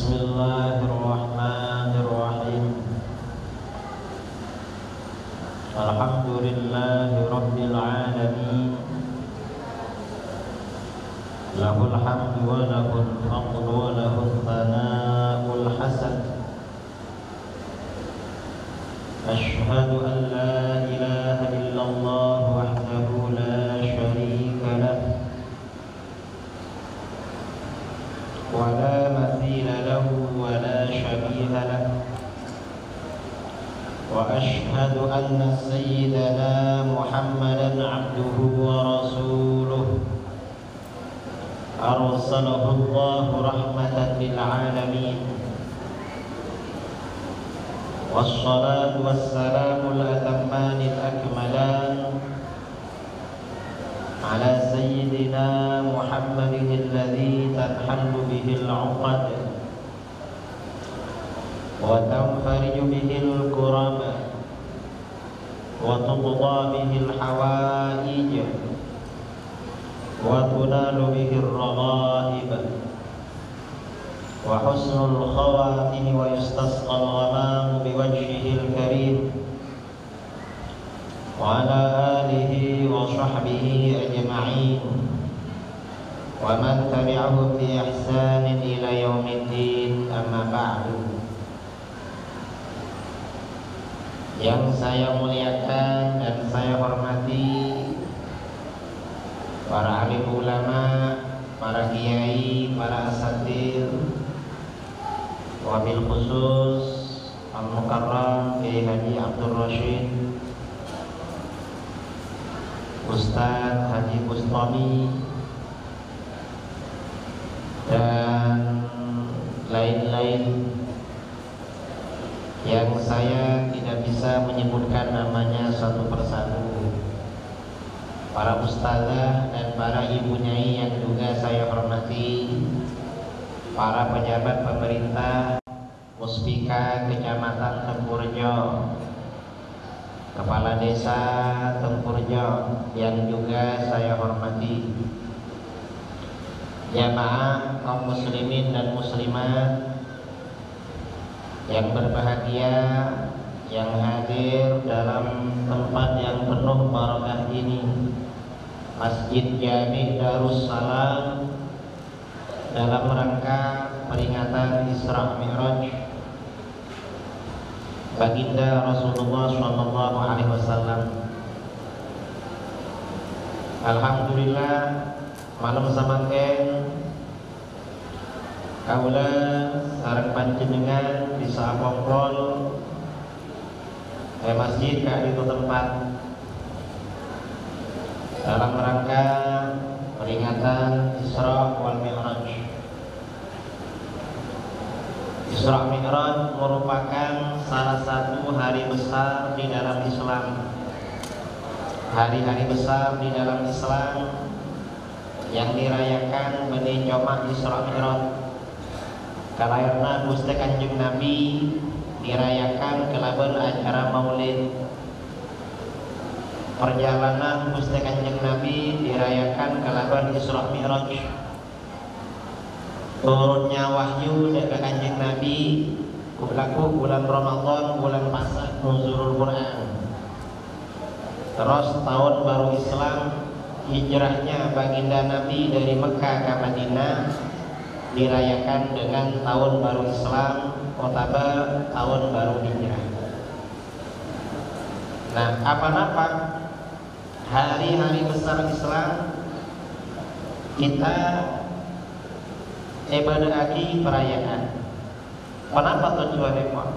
Bismillahirrahmanirrahim. Alhamdulillahi rabbil alamin. Lahul hamdu wa lahul fadlu wa lahul thana'ul hasan. Ashhadu an la ilaha illallah wahdahu la syarika lah wa la mathila lahu wa la shabiha lah. Wa ashhadu anna sayyidana Muhammadan abduhu wa rasuluh arsalahu Allahu rahmatan lil alamin. Wassalatu wassalamu al-atammanil akmalan ala sayyidina Muhammadin alladhi tanhallu bihil 'uqad wa tanfariju bihil kurab wa tuqda bihil hawaij wa tunalu bihir raghaib wa husnul khawatim wa yustasqal ghamam biwajhihil karim wa ala alihi wa sahbihi ajma'in wa man tabi'ahum bi ihsanin ila yaumiddin, amma ba'du. Yang saya muliakan dan saya hormati para alim ulama, para kiai, para asatidz, wabil khusus Al-Mukarram Kiai Haji Abdul Rashid, Ustadz Haji Bustami, dan lain-lain yang saya tidak bisa menyebutkan namanya satu persatu, para ustazah dan para ibu nyai yang juga saya hormati, para pejabat pemerintah, Muspika Kecamatan Tempurjo, Kepala Desa Tempurjo yang juga saya hormati, jamaah kaum muslimin dan muslimat yang berbahagia yang hadir dalam tempat yang penuh barakah ini, Masjid Jami Darussalam, dalam rangka peringatan Isra Mi'raj baginda Rasulullah SAW. Alhamdulillah, malam samangken kaula sareng panjenengan bisa pongkol masjid ka itu tempat dalam rangka peringatan Isra wal Mi'raj. Isra Mi'raj merupakan salah satu hari besar di dalam Islam. Hari-hari besar di dalam Islam yang dirayakan beni comak Isra Mi'raj. Kalairna Gusti Kanjeng Nabi dirayakan kelaban acara Maulid. Perjalanan Gusti Kanjeng Nabi dirayakan kelaban Isra Mi'raj. Turunnya wahyu dari Kanjeng Nabi berlaku bulan Ramadan, bulan puasa, nuzulul Quran. Terus tahun baru Islam, hijrahnya baginda Nabi dari Mekah ke Madinah dirayakan dengan tahun baru Islam, otaba tahun baru hijrah. Nah, apa-apa hari-hari besar Islam kita ibadahaki perayaan. Kenapa tujuannya Pak?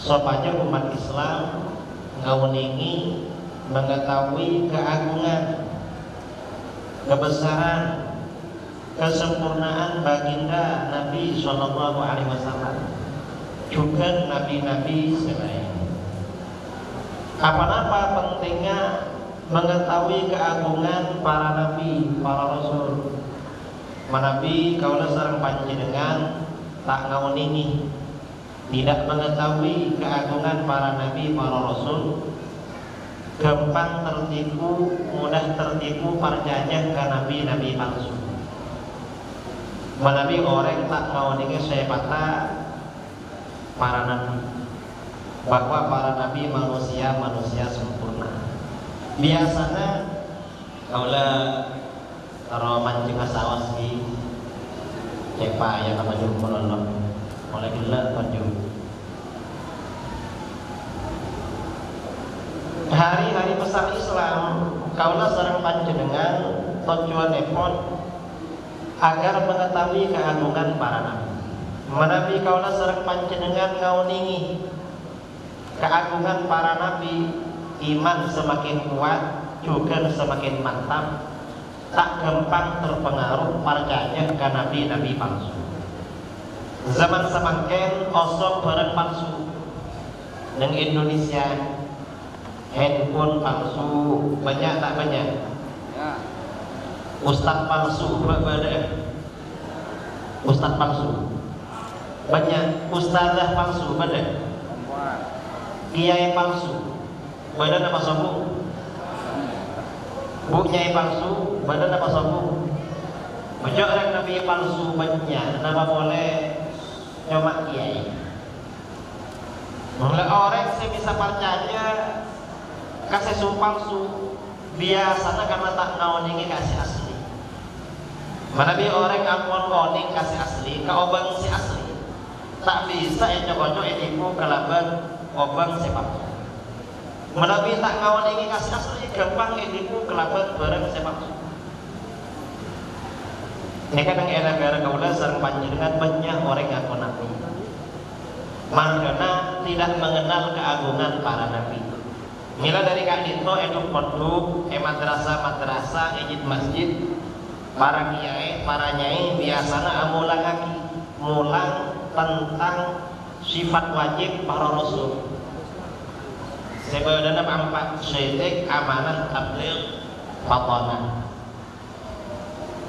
Supaya umat Islam ngawuningi mengetahui keagungan, kebesaran, kesempurnaan baginda Nabi SAW, juga nabi-nabi selain. Apa-apa pentingnya mengetahui keagungan para nabi, para rasul. Manabi kaula sareng panjenengan tak ngawuningi, tidak mengetahui keagungan para nabi, para rasul, gampang tertipu, mudah tertipu percaya ke nabi-nabi palsu. Menabi orang tak mau dengar sepatah para nabi, bahwa para nabi manusia sempurna. Biasanya kaulah kalau mancing asawas di cepa yang apa juga melolong oleh gila panju. Hari-hari besar Islam kaulah sareng panjenengan tujuan nepon agar mengetahui keagungan para nabi. Menabi kaulah sareng panjenengan ngauningi keagungan para nabi, iman semakin kuat juga semakin mantap, tak gampang terpengaruh percaya ke nabi-nabi palsu. Zaman semakin osok barang palsu neng Indonesia, handphone palsu banyak tak banyak ya. Ustadz palsu berbeda, ustadz palsu banyak, ustazah palsu beda, kiai palsu beda nama sobu, bu nyai palsu beda nama sobu, banyak orang nabi palsu banyak, nama boleh cuma kiai. Mulai orang saya bisa percaya kasih palsu biasanya karena tak ngawningi kasih asli. Menabi orang ampun koning kasih asli, kaobang si asli. Tak bisa cocok tipu kalaban obang si palsu. Menabi tak ngawningi kasih asli, gampang tipu kalaban barang si palsu. Ini kan yang era-era kaulah sareng panjenengan banyak orang ngaku nabi. Margana tidak mengenal keagungan para nabi. Mila dari Kak Dito eduk pondok, madrasah, ejit masjid, para kiai, para nyai biasanya amulang kaki, mulang tentang sifat wajib para rasul. Sebenarnya empat syirik, amanah, tabligh, batanah.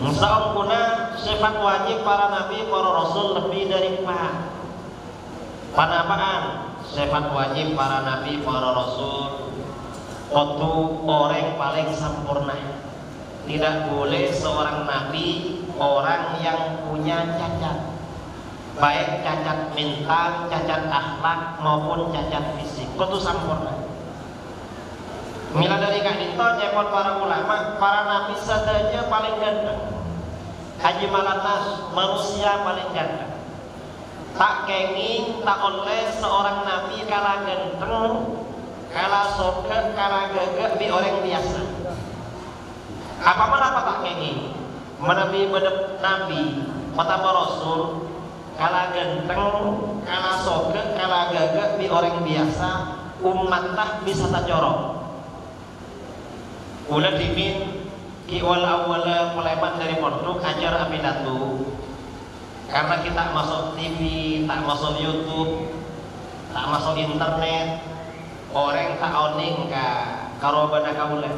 Saungkuna sifat wajib para nabi, para rasul lebih dari 4. Panapaan sifat wajib para nabi, para rasul itu orang paling sempurna. Tidak boleh seorang nabi orang yang punya cacat, baik cacat mental, cacat akhlak maupun cacat fisik, itu sempurna. Mila dari Kak Dito nyepot para ulama, para nabi saja paling ganteng. Haji Malatas manusia paling ganteng. Tak kenging, tak oleh seorang nabi kalah ganteng, kalah soge, kalah gagak di orang biasa. Apa tak kenging? Menabi bedep nabi, pertama rasul, kalah ganteng, kalah soge, kalah gagak di orang biasa, umat tak bisa tak corok. Ulah dimin kiwal awal melemat dari pondok ajar aminatu. Karena kita masuk TV, tak masuk YouTube, tak masuk internet, orang tak oning ka karobana kaula.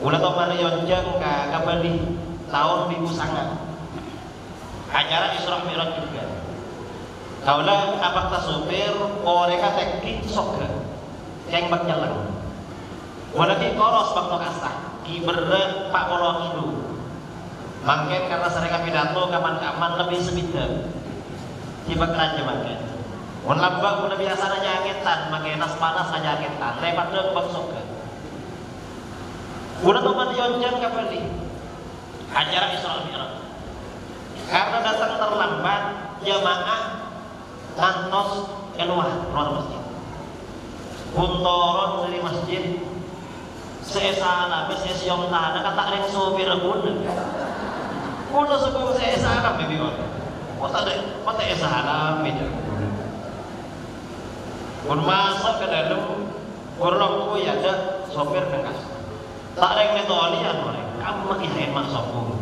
Ulah to mana yonjeng ka kabali tahun minggu sangat. Acara Isra Mi'raj juga. Kaula abak ta supir, mereka teknik soga. Yang berjalan. Wala ki koros bak makasah, ki berat pak kolong hidup. Mangken karena sereka pidato kaman-kaman lebih sebida. Tiba kerja mangken. Mun lambak udah biasa nyangetan, make nas panas aja nyangetan. Lepat dek bak soga. Udah teman yonjang kabali. Acara Isra Mi'raj. Karena datang terlambat, jamaah ngantos keluar masjid. Buntoron dari masjid. Seesana, sesiong tanah kata reng sopir pun. Kuno sebelum seesana bibi on. Kota esana beda. Kun masuk ke dalam kurang ya ada sopir nengkas. Tak reng netolian orang. Kamu makin hemat sopir.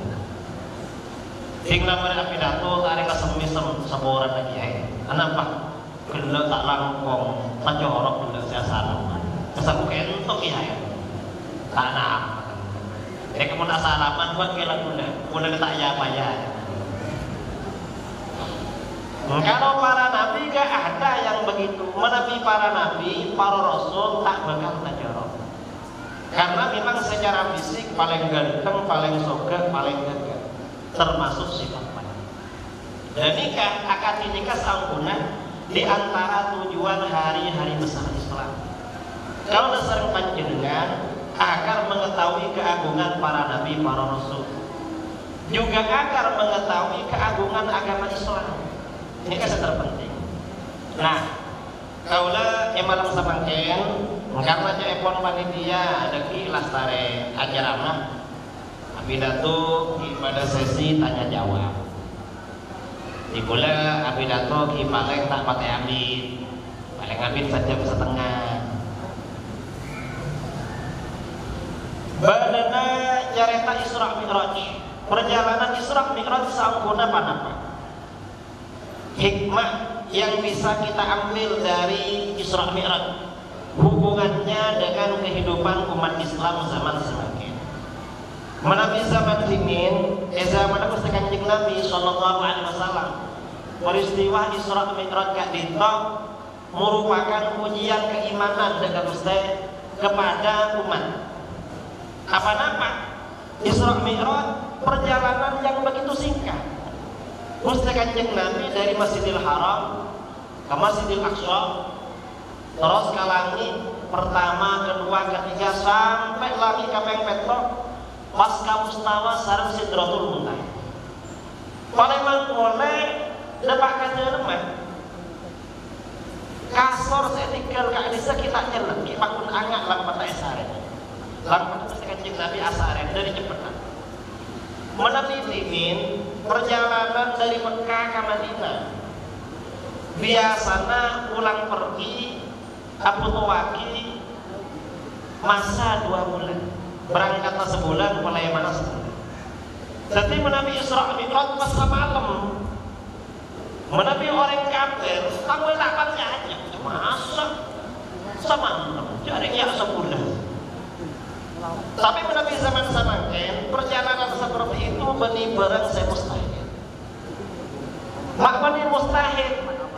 Hing namanya pidato tak reng kesemisem seboran lagi ya. Kenapa? Kena tak langkong, tak jorok kena seesana. Kesaku kentok ya. Tanam. Kamu nak salaman buat kela guna tak ya payah. Kalau para nabi gak ada yang begitu. Menabi para nabi, para rasul tak bakal tajorok. Karena memang secara fisik paling ganteng, paling soga, paling gagah. termasuk sifat wanita. Dan nikah akad nikah sanggunan di antara tujuan hari-hari besar Islam. Kalau dasar panjenengan agar mengetahui keagungan para nabi, para rasul, juga agar mengetahui keagungan agama Islam. Ini kan terpenting. Nah, kaulah malam samangken karena epon panitia deki lastare acara mah abidato pada sesi tanya jawab. Di pula abidato ki paling tak pakai abid, paling abid saja setengah. Badana jareta Isra Mi'raj, perjalanan Isra Mi'raj sampuna panapa? Hikmah yang bisa kita ambil dari Isra Mi'raj, hubungannya dengan kehidupan umat Islam zaman semakin. Menabi zaman dingin, zaman Nabi Kanjeng Nabi Sallallahu Alaihi Wasallam, peristiwa Isra Mi'raj gak ditok merupakan ujian keimanan dengan Gusti kepada umat. Apa-apa Isra Mi'raj perjalanan yang begitu singkat. Gusti Kanjeng Nabi dari Masjidil Haram ke Masjidil Aqsa, terus ke langit pertama, kedua, ketiga sampai langit kaping petok pas ka mustawa sareng Sidratul Muntaha. Paling boleh depak kajeunah kasor setikal ka desa kita nyelek ki pakun angak lampat esare. Lampat Kanjeng Nabi asaren dari Cepetan. Menabi dingin perjalanan dari Mekah ke Madinah. Biasanya pulang pergi Abu Tuwaki masa 2 bulan. Berangkatlah sebulan, mulai mana sebulan. Jadi menabi Isra Mi'raj pas malam. Menabi orang kafir, kamu lapannya aja. Masa sama jaringnya sebulan. Tapi menabi zaman samangken perjalanan seperti itu benih barang saya mustahil. Maknanya mustahil.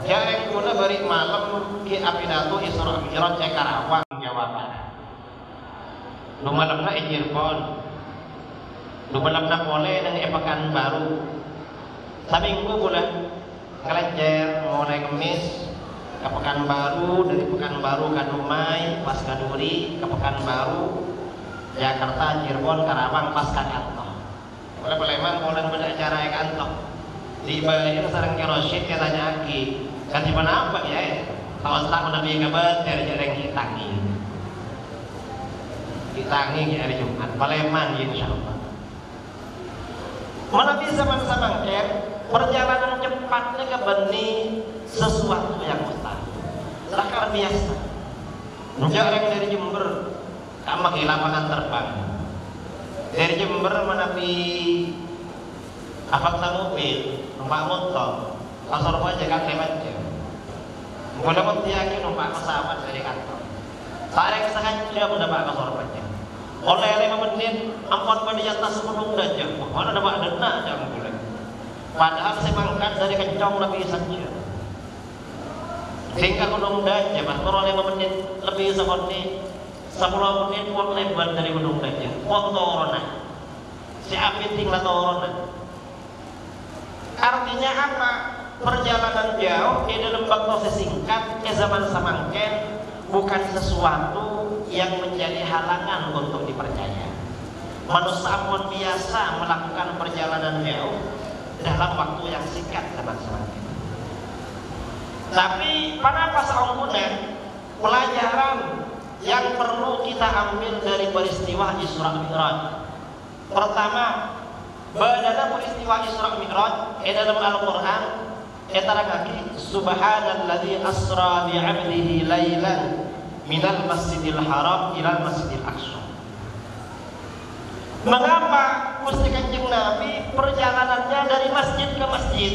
Jarang guna beri malam ki abidatu Isra Mi'raj Karawang Jawa Barat. Nu malamna Cirebon. Nu malamna Pole nang Pekanbaru. Saminggu bulan Kelenger mulai Kemis ke Pekanbaru, dari Pekanbaru ke Dumai, pas ke Duri ke Pekanbaru, Jakarta, Cirebon, Karawang, pas ke Kantor. Boleh Palembang, boleh pada acara yang Kantor. Di Bali sareng Rosyid katanya lagi. Kan di mana apa ya? Kalau tak menabi kabar dari jarang hitangi. Hitangi hari Jumat, Palembang insyaallah. Menabi zaman-zaman perjalanan cepatnya ke beni sesuatu yang mustahil. Lakar biasa. Jarang dari Jember sama di lapangan terbang. Dari Jember menabi afak mobil, numpak motor, pasar aja kan lewat jam. Mudah-mudahan yakin numpak pesawat dari kantor. Saya kesahan jam numpak pasar aja. Oleh 5 menit, ampun pada atas gunung aja. Mana dapat dana jam bulan. Padahal saya mangkat dari kencang lebih saja. Hingga gunung aja, baru 5 menit lebih seperti 10 menit waktu lebar dari gunung aja. Foto orang. Si Apit tinggal orang. Artinya apa? Perjalanan jauh di dalam waktu singkat ke zaman samangken bukan sesuatu yang menjadi halangan untuk dipercaya. Manusia pun biasa melakukan perjalanan jauh dalam waktu yang singkat zaman samangken. Tapi pada pas angkunan pelajaran yang perlu kita ambil dari peristiwa Isra Mi'raj. Pertama, pada peristiwa Isra Mi'raj dalam Al-Qur'an terangkan subhanalladzi asra bi 'abdihi lailan minal masjidil haram ilal masjidil aqsa. Mengapa Gusti Kanjeng Nabi perjalanannya dari masjid ke masjid,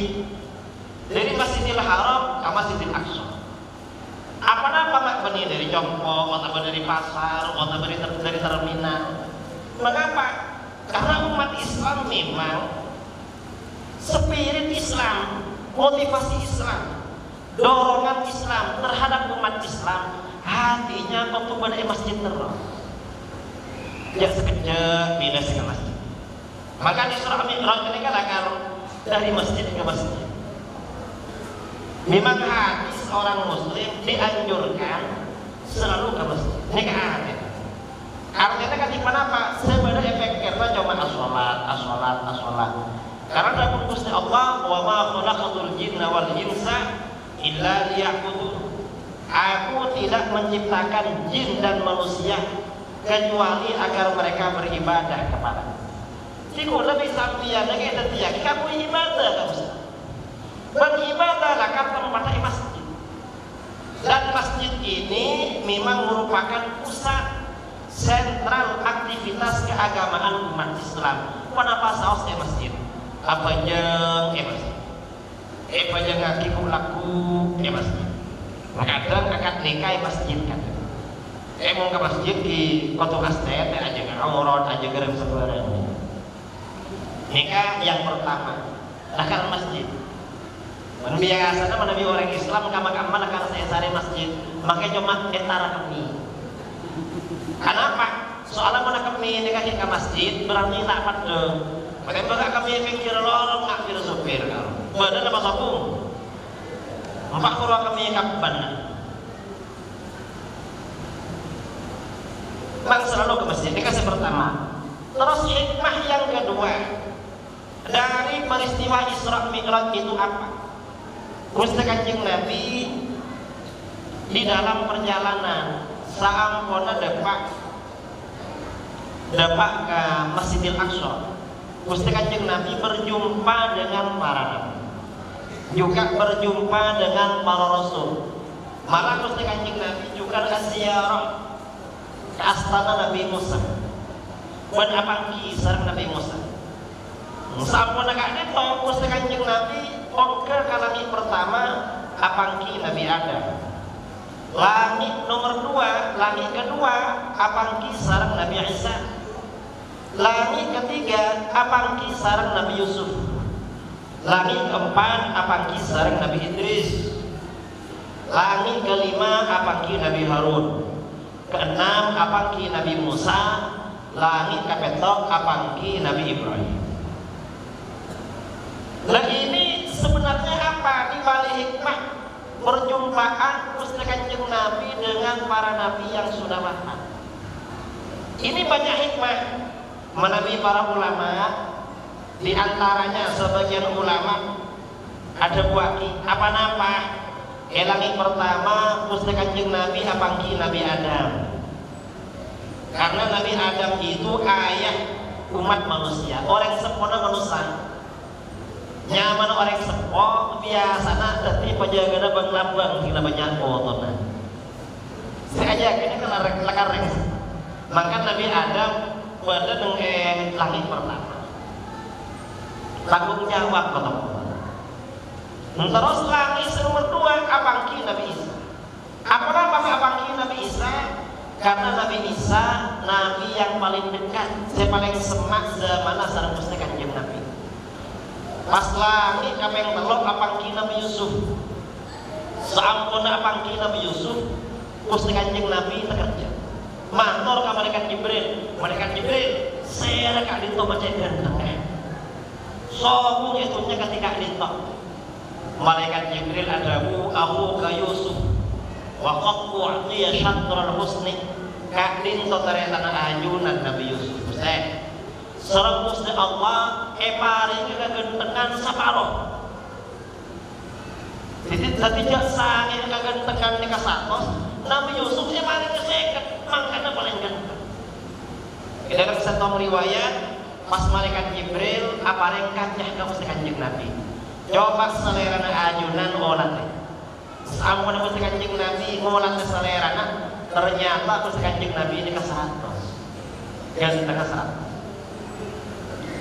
dari Masjidil Haram ke Masjidil Aqsa? Apa-apa mak beni dari Compo, atau dari pasar, atau dari terminal? Mengapa? Karena umat Islam memang spirit Islam, motivasi Islam, dorongan Islam terhadap umat Islam, hatinya waktu pada masjid terus. Ya sekejap pindah ke masjid. Maka Isra Mi'raj ini kan akan dari masjid ke masjid. Memang hadis orang muslim dianjurkan selalu ke masjid. Ini keadaan. Artinya kan kenapa? Sebenarnya efeknya cuma as-sholat. Karena dalam Gusti Allah, wa ma khalaqatul jinna wal insa illa liya'budun. Aku tidak menciptakan jin dan manusia kecuali agar mereka beribadah kepadaku. Jika lebih sampian lagi tetiak, kamu ibadah kamu. Beribadahlah karena tempatnya masjid. Dan masjid ini memang merupakan pusat sentral aktivitas keagamaan umat Islam. Kenapa saus masjid? Apa yang masjid? Apa yang ngaki laku masjid? Kadang akad nikah masjid kan. Mau ke masjid di kota Kastet aja nggak ngorot aja gerem sebenarnya. Nikah yang pertama, nakal masjid. Biasanya menabi orang Islam kamar-kamar nakal saya cari masjid, makanya cuma etara kami. Kenapa? Soalnya mana kami nikah ke masjid berarti tak pada. Makanya kami pikir lorong nggak filosofir kalau. Badan apa sabung? Empat kurang kami kapan? Bang selalu ke masjid. Ini pertama. Terus hikmah yang kedua dari peristiwa Isra Mi'raj itu apa? Gusti Kanjeng Nabi di dalam perjalanan saampona depak ke Masjidil Aqsa. Gusti Kanjeng Nabi berjumpa dengan para nabi, juga berjumpa dengan para rasul. Malah Gusti Kanjeng Nabi juga ziarah ke astana Nabi Musa. Buat apa kisah Nabi Musa? Sampun agak itu Gusti Kanjeng Nabi ke kalami pertama apangki Nabi Adam. Langit nomor 2, langit kedua apangki sareng Nabi Isa. Langit ketiga apangki sareng Nabi Yusuf. Langit keempat apangki sareng Nabi Idris. Langit kelima apangki Nabi Harun. Keenam apangki Nabi Musa. Langit kepetok apangki Nabi Ibrahim. Nah ini sebenarnya apa? Di balik hikmah perjumpaan Gusti Kanjeng Nabi dengan para nabi yang sudah wafat. Ini banyak hikmah. Menabi para ulama, di antaranya sebagian ulama ada buaki apa nama? Langit pertama Gusti Kanjeng Nabi apangki Nabi Adam. Karena Nabi Adam itu ayah umat manusia, orang sempurna manusia. Nyaman orang sepo biasanya tadi penjaga bang lambang tidak banyak fotonya. Saya ini kan lekar. Maka Nabi Adam pada dengan langit pertama tanggung jawab ketemu. Terus langit nomor 2 apangki Nabi Isa. Apa apangki Nabi Isa? Karena Nabi Isa Nabi yang paling dekat, saya paling semak zaman sareng Gusti Kanjeng Nabi. Pas langit kaping 3 apangki Nabi Yusuf. Sampuna apangki Nabi Yusuf, Gusti Kanjeng Nabi bekerja. Matur ka malaikat Jibril. Malaikat Jibril, saya reka dinto macam ganteng. Sobung itunya ketika dinto. Malaikat Jibril adabu aku ka Yusuf. Wa qad u'tiya syatrul husni. Ka dinto ternyata ajunan Nabi Yusuf. Sareng Gusti Allah paring kagentengan saparoh. Jadi tidak sange kagentengan nika 100, Nabi Yusuf paring ke 50, mangkana paling ganteng. Dalam satu riwayat pas malaikat Jibril apareng kacah ka Gusti Kanjeng Nabi. Coba salerana ajunan olat. Sampun Gusti Kanjeng Nabi ngolat salerana, ternyata Gusti Kanjeng Nabi ini ka 100. Ganteng ka 100.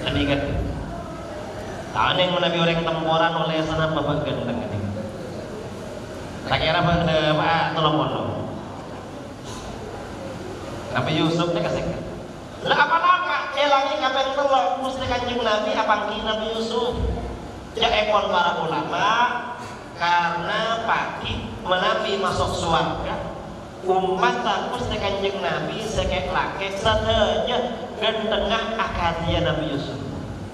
Ini kan tanya yang menabi orang temporan oleh sana bapak ganteng ini. Tak kira pak tolong mondok. Nabi Yusuf ini kasih. Lah apa-apa elangi kapeng telok Gusti Kanjeng Nabi apangki Nabi Yusuf. Ya ekor para ulama karena pagi menabi masuk surga. Umat Gusti Kanjeng Nabi sekek laki saja dan tengah akadia Nabi Yusuf.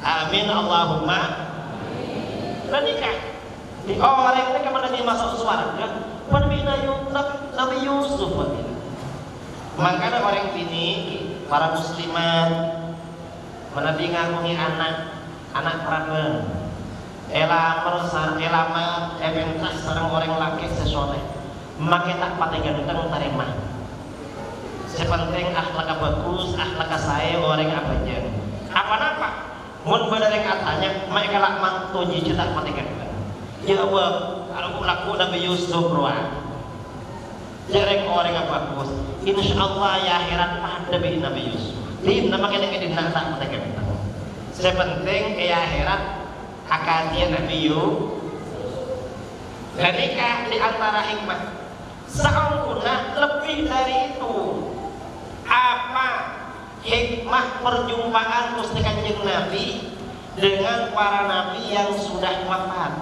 Amin Allahumma. Nikah di orang ini kemana dia masuk surga? Nabi Yusuf. Makanya orang ini para muslimat menabi ngagumi anak perawan elama eventas sareng orang laki sesoleh make tak pati ganteng taremah sepenting akhlak bagus akhlak saya orang abajan apa-apa mun benereng katanya mereka lak mantu jiji tak pati ganteng jawab kalau laku Nabi Yusuf ruang jarang orang bagus insyaallah ya akhirat pada Nabi Yusuf tim nama kena tak pati ganteng sepenting ya akhirat akadnya Nabi Yusuf. Dan nikah di antara hikmah saungkuna lebih dari itu. Apa hikmah perjumpaan Gusti Kanjeng Nabi dengan para nabi yang sudah wafat?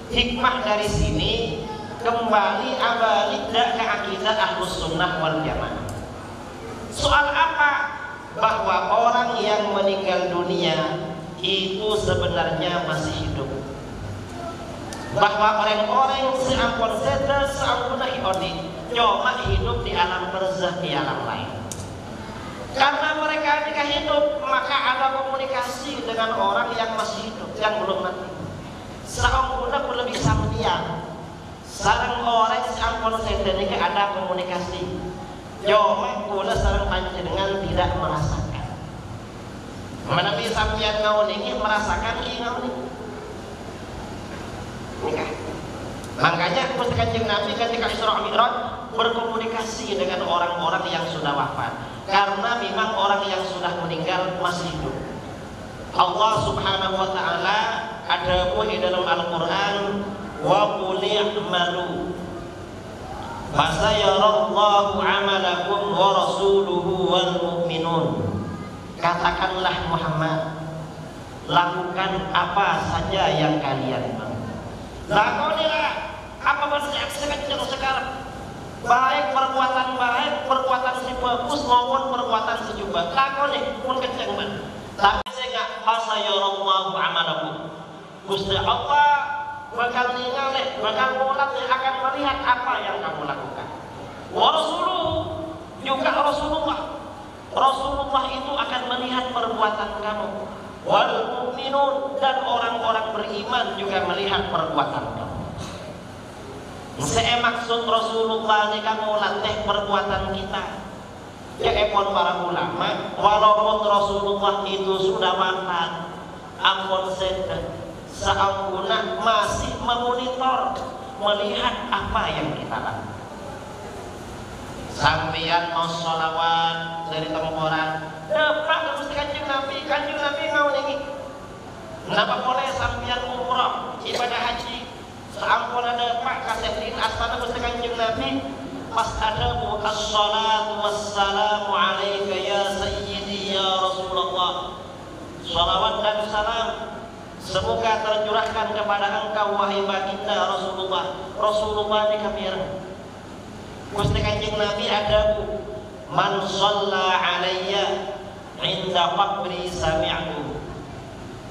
Hikmah dari sini kembali abalik ke akidah Ahlus Sunnah wal Jamaah. Soal apa? Bahwa orang yang meninggal dunia itu sebenarnya masih hidup. Bahwa orang-orang seampun seda seampun hiodi cuma hidup di alam barzakh di alam lain. Karena mereka jika hidup maka ada komunikasi dengan orang yang masih hidup yang belum mati. Seampun lebih sampian. Sarang orang seampun seda ini ada komunikasi. Cuma kula sarang panjenengan tidak merasakan. Menabi sampian ngau ini merasakan ngau ini nikah. Makanya Gusti Kanjeng Nabi ketika Isra Mi'raj berkomunikasi dengan orang-orang yang sudah wafat karena memang orang yang sudah meninggal masih hidup. Allah Subhanahu wa taala ada di dalam Al-Qur'an wa qul i'malu fasayarallahu 'amalakum wa rasuluhu wal mu'minun. Katakanlah Muhammad, lakukan apa saja yang kalian mau. Lakonilah apa bersekat sekarang. Baik perbuatan baik, perbuatan si bagus maupun perbuatan si juga. Lakoni pun keceng man. Tapi saya nggak fasa yarallahu amalakum. Gusti Allah bakal ningali, bakal mulat akan melihat apa yang kamu lakukan. Wa rasuluhu juga Rasulullah itu akan melihat perbuatan kamu. Wal mu'minun dan orang-orang beriman juga melihat perbuatan kamu. Saya maksud Rasulullah ini kamu latih perbuatan kita. Ya epon para ulama, walaupun Rasulullah itu sudah wafat, ampun seampuna masih memonitor, melihat apa yang kita lakukan. Sampian mau sholawat dari temporan dapat Gusti Kanjeng Nabi mau ini kenapa boleh sampian umrah ibadah haji seampun ada pak kasetin astana Gusti Kanjeng Nabi pas ada as-salatu wassalamu alaika ya sayyidi ya Rasulullah sholawat dan salam semoga tercurahkan kepada engkau wahai baginda Rasulullah di kamera Gusti Kanjeng Nabi ada man shalla alayya inda qabri sami'tu.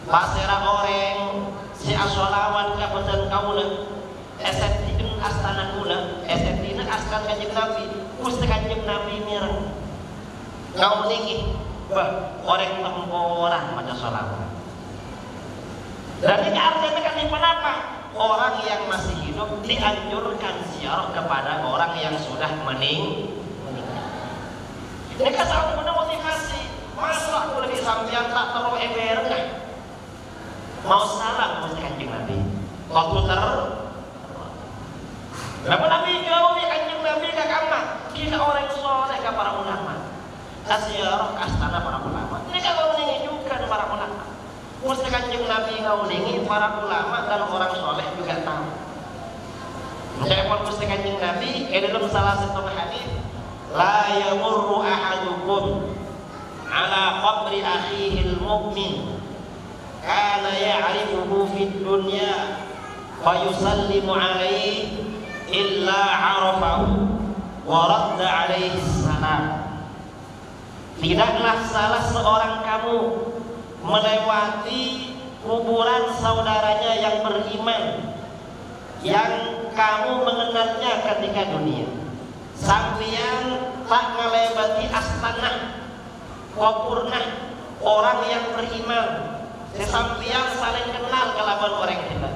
Pasera orang si asolawat kabutan kaula esetin astana kula esetin askan Kanjeng Nabi Gusti Kanjeng Nabi mireng kau niki bah orang temporan pada sholawat. Dan ini artinya kan apa? Orang yang masih hidup dianjurkan ziarah kepada orang yang sudah meninggal. Ini kan sama punya motivasi. Masa aku lebih sampian tak terlalu eber kan? Mau salam Gusti Kanjeng Nabi. Waktu Namun Nabi jauh di Kanjeng Nabi ke kamar. Kita orang soleh ke para ulama. Ziarah ke astana para ulama. Ini kalau ini juga para ulama. Gusti Kanjeng Nabi ngaulingi para ulama dan orang soleh juga tahu. Menjadi Gusti Kanjeng Nabi dalam salah satu hadis, la yamurru ahadukum ala qabri akhihi al-mu'min kana ya'rifuhu fid dunya fa yusallimu alaihi illa 'arafahu wa radda alaihi salam. Tidaklah salah seorang kamu melewati kuburan saudaranya yang beriman yang kamu mengenalnya ketika dunia. Sampeyan tak ngelewati astanah kuburna orang yang beriman. Sampeyan saling kenal kalaban orang kita.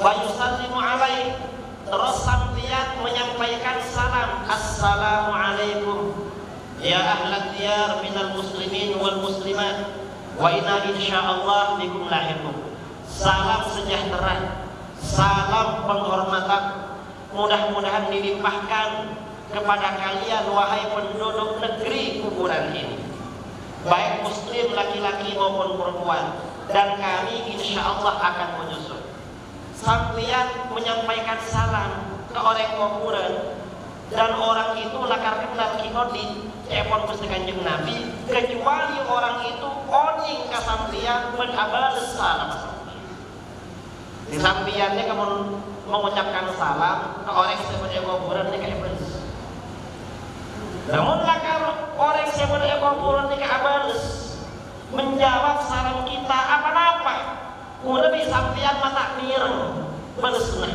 Wa yusallimu alaih, terus sampeyan menyampaikan salam, assalamualaikum ya ahlat diyar minal muslimin wal muslimat wa inna insyaallah bikum lahiqun. Salam sejahtera, salam penghormatan, mudah-mudahan dilimpahkan kepada kalian wahai penduduk negeri kuburan ini, baik muslim laki-laki maupun perempuan, dan kami insyaallah akan menyusul. Sampeyan menyampaikan salam ke orang kuburan, dan orang itu lakar kenal kita di epon Gusti Kanjeng Nabi, kecuali orang itu oning ka sampeyan menabal salam. Di sampeyannya kamu mengucapkan salam ke orang seperti kuburan ini kayak beres. Namun lakar orang seperti kuburan ini kayak beres menjawab salam kita apa-apa, udah bisa sampeyan mata mireng beresna.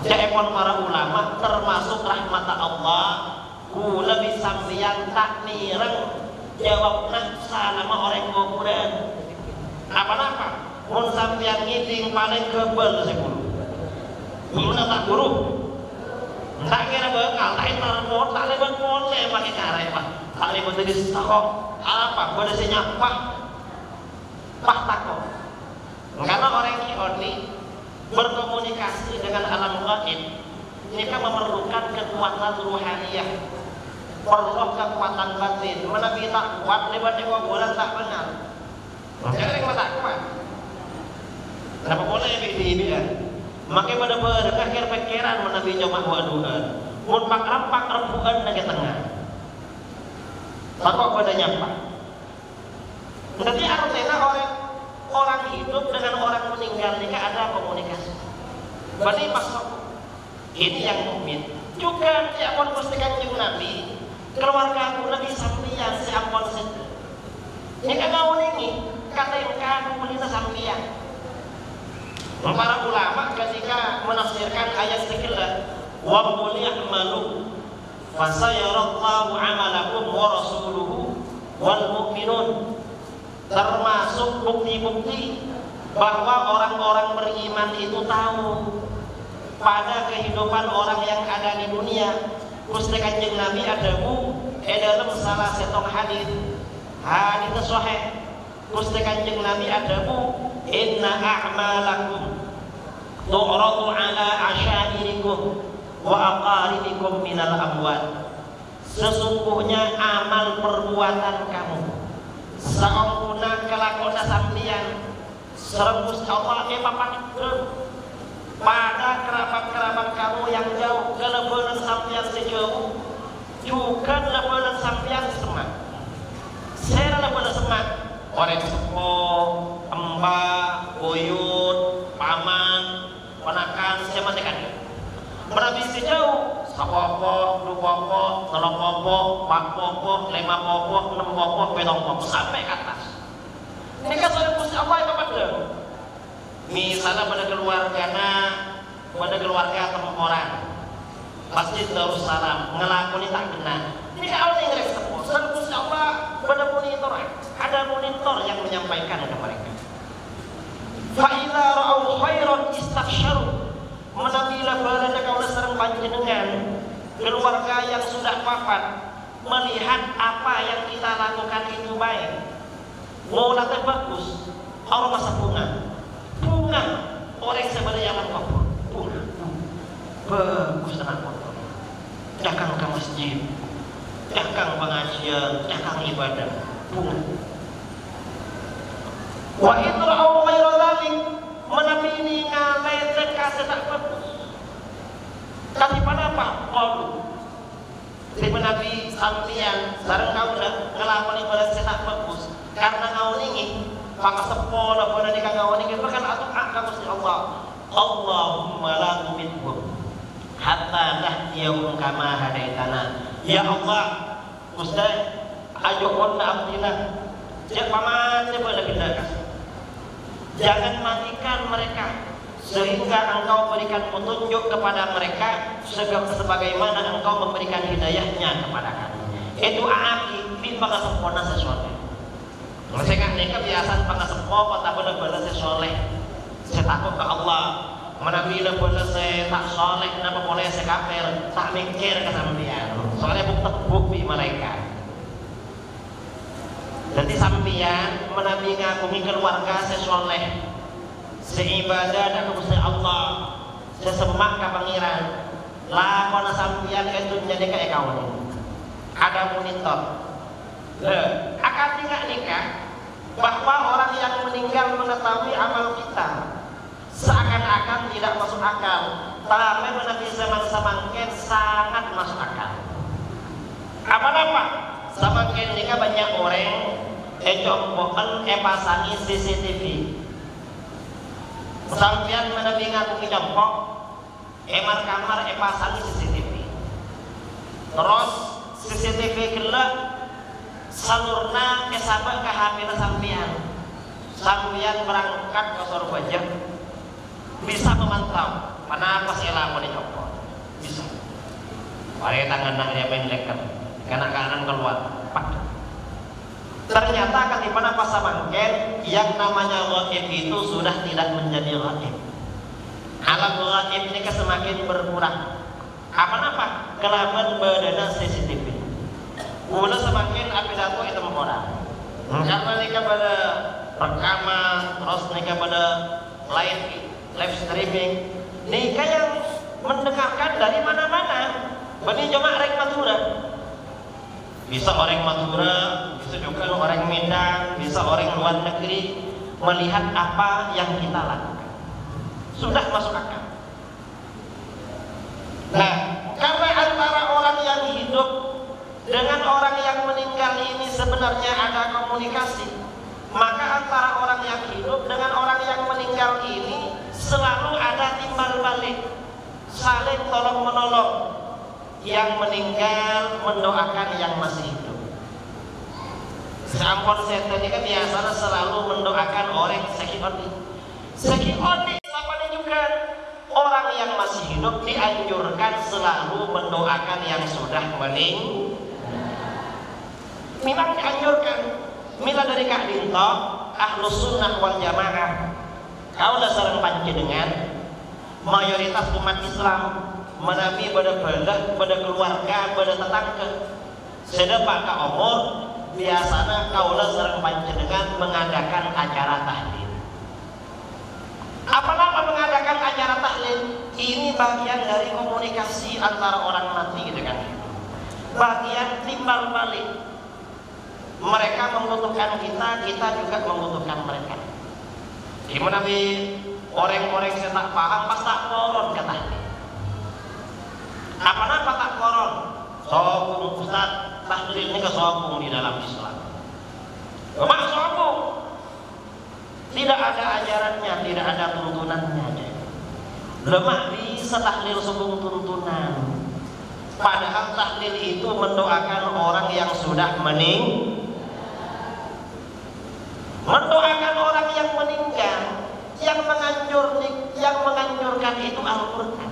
Epon para ulama termasuk rahmat Allah, kula bisa sampeyan tak mireng jawabna salam orang kuburan apa-apa. Mun sampeyan ngiding paling kebel sepuluh. Gimana tak guru? Tak kira bekal, tak intermot, tak lewat mole pakai cara apa? Tak lewat jadi stok apa? Pada senyapa, pak takok. Karena orang ini berkomunikasi dengan alam gaib, ini kan memerlukan kekuatan ruhaniyah, perlu kekuatan batin. Mana kita kuat lewat kuburan tak benar. Jangan yang tak kuat. Kenapa boleh bibi-bibian? Makai pada berkakir pikiran menabi jamaah waduhan. Mun pak rempuan nage tengah. Takut pada nyapa. Jadi artinya orang hidup dengan orang meninggal ini ada komunikasi. Berarti masuk ini yang mukmin. Juga si ampun Gusti Kanjeng Nabi, keluarga Nabi sampeyan si ampun situ. Ini kagak ini kata yang kagak kulina sampeyan. Para ulama ketika menafsirkan ayat sekilas wa qul ya'malu fasayarallahu 'amalakum wa rasuluhu wal mu'minun, termasuk bukti-bukti bahwa orang-orang beriman itu tahu pada kehidupan orang yang ada di dunia. Gusti Kanjeng Nabi adabu dalam salah satu hadis sahih. Gusti Kanjeng Nabi adabu inna a'malakum tu'radu ala asyairikum wa aqaribikum minal amwat. Sesungguhnya amal perbuatan kamu saunguna kelakona sampeyan serembus Allah papan pada kerabat-kerabat kamu yang jauh, kelebihan sampeyan sejauh, juga lebihan sampeyan semak. Saya lebihan semak. Orang sepuh, mbak, buyut, paman, ponakan, siapa tekan? Berhabis sejauh, sapopo, dua popo, telung popo, empat popo, lima popo, enam popo, petong popo, sampai ke atas. Ini kan soal Gusti Allah yang kepada. Misalnya pada keluarga teman orang, Masjid Darussalam ngelakoni tak benar. Ini kalau yang respon, soal Gusti Allah pada monitor. Ada monitor yang menyampaikan ke mereka. Fa'idha ra'au khairan istaghsyaru, menambilah balada kaulah serang panjenengan keluarga yang sudah wafat melihat apa yang kita lakukan itu baik, mau latih bagus, orang masa bunga orang sebenarnya yang mengkabur bunga bagus dengan kotor, dakang ke masjid, dakang pengajian, dakang ibadah, bunga. Wa idra'u ghairu dzalik, menamini ngaletek kase tak bagus. Tapi pada apa? Qalu. Jadi Nabi sampeyan sareng kaula ngelawan ibadah tak bagus karena ngawuningi maka sepola pada dikang ngawuningi kan atuh ka Gusti Allah. Allahumma la tumithum hatta tahtiyahum kama hadaitana. Ya Allah, Gusti ajokeun abdina Jak paman boleh pindah. Jangan matikan mereka sehingga engkau berikan petunjuk kepada mereka sebagaimana engkau memberikan hidayahnya kepada kami. Itu aaki bin pangasempona sesoleh. Saya kan kebiasaan pangasempona tak benar-benar sesoleh. Saya takut ke Allah. Menabi benar saya tak soleh, kenapa boleh saya kafir? Tak mikir kesampian. Soalnya bukti mereka. Jadi sampian menabi ngakumi keluarga sesoleh, seibadah dan kepada Allah, sesemak ke pangeran. Lah kona sampian itu menjadi kayak kawan ini. Ada monitor. Akan nikah bahwa orang yang meninggal mengetahui amal kita seakan-akan tidak masuk akal. Tapi menabi zaman samangken sangat masuk akal. Apa-apa? Semakin nikah banyak orang jombokan pasangi CCTV. Sampian menabi ngaku jompok kamar pasangi CCTV. Terus CCTV gelap salurna kesabak ke HP sampian. Sampian berangkat ke Surabaya bisa memantau mana pas elang mau dijompok. Bisa. Pakai tangan dia main leker. Kanan keluar pak. Ternyata ketimana pas samangken yang namanya ghaib itu sudah tidak menjadi ghaib. Alam ghaib ini semakin berkurang. Apa-apa? Kelaban badana CCTV. Mula semakin apidato itu orang. Karena mereka pada rekaman, terus mereka pada live streaming. Mereka yang mendengarkan dari mana-mana. Bani jemaah rek Madura. Bisa orang Madura, bisa juga orang Medan, bisa orang luar negeri melihat apa yang kita lakukan. Sudah masuk akal. Nah, karena antara orang yang hidup dengan orang yang meninggal ini sebenarnya ada komunikasi, maka antara orang yang hidup dengan orang yang meninggal ini selalu ada timbal balik, saling tolong menolong. Yang meninggal mendoakan yang masih hidup. Sampun setan ini kan biasanya selalu mendoakan orang sekiodi. Sekiodi apa juga orang yang masih hidup dianjurkan selalu mendoakan yang sudah meninggal. Memang dianjurkan. Mila dari Kak Dinto, Ahlus Sunnah wal Jamaah. Kau dah sareng panjenengan mayoritas umat Islam menabi pada keluarga, pada tetangga. Sedepak ke umur biasanya kaulah sareng panjenengan mengadakan acara tahlil. Apa mengadakan acara tahlil? Ini bagian dari komunikasi antara orang mati dengan hidup. Bagian timbal balik. Mereka membutuhkan kita, kita juga membutuhkan mereka. Gimana orang-orang saya tak paham pas tak koron kata. Apa tak koron? Sokong Ustaz, tahlil ini kesokong di dalam Islam. Mak sokong. Tidak ada ajarannya, tidak ada tuntunannya. Lemah bisa tahlil sokong tuntunan. Padahal tahlil itu mendoakan orang yang sudah mendoakan orang yang meninggal. Yang menganjurkan itu Al-Quran.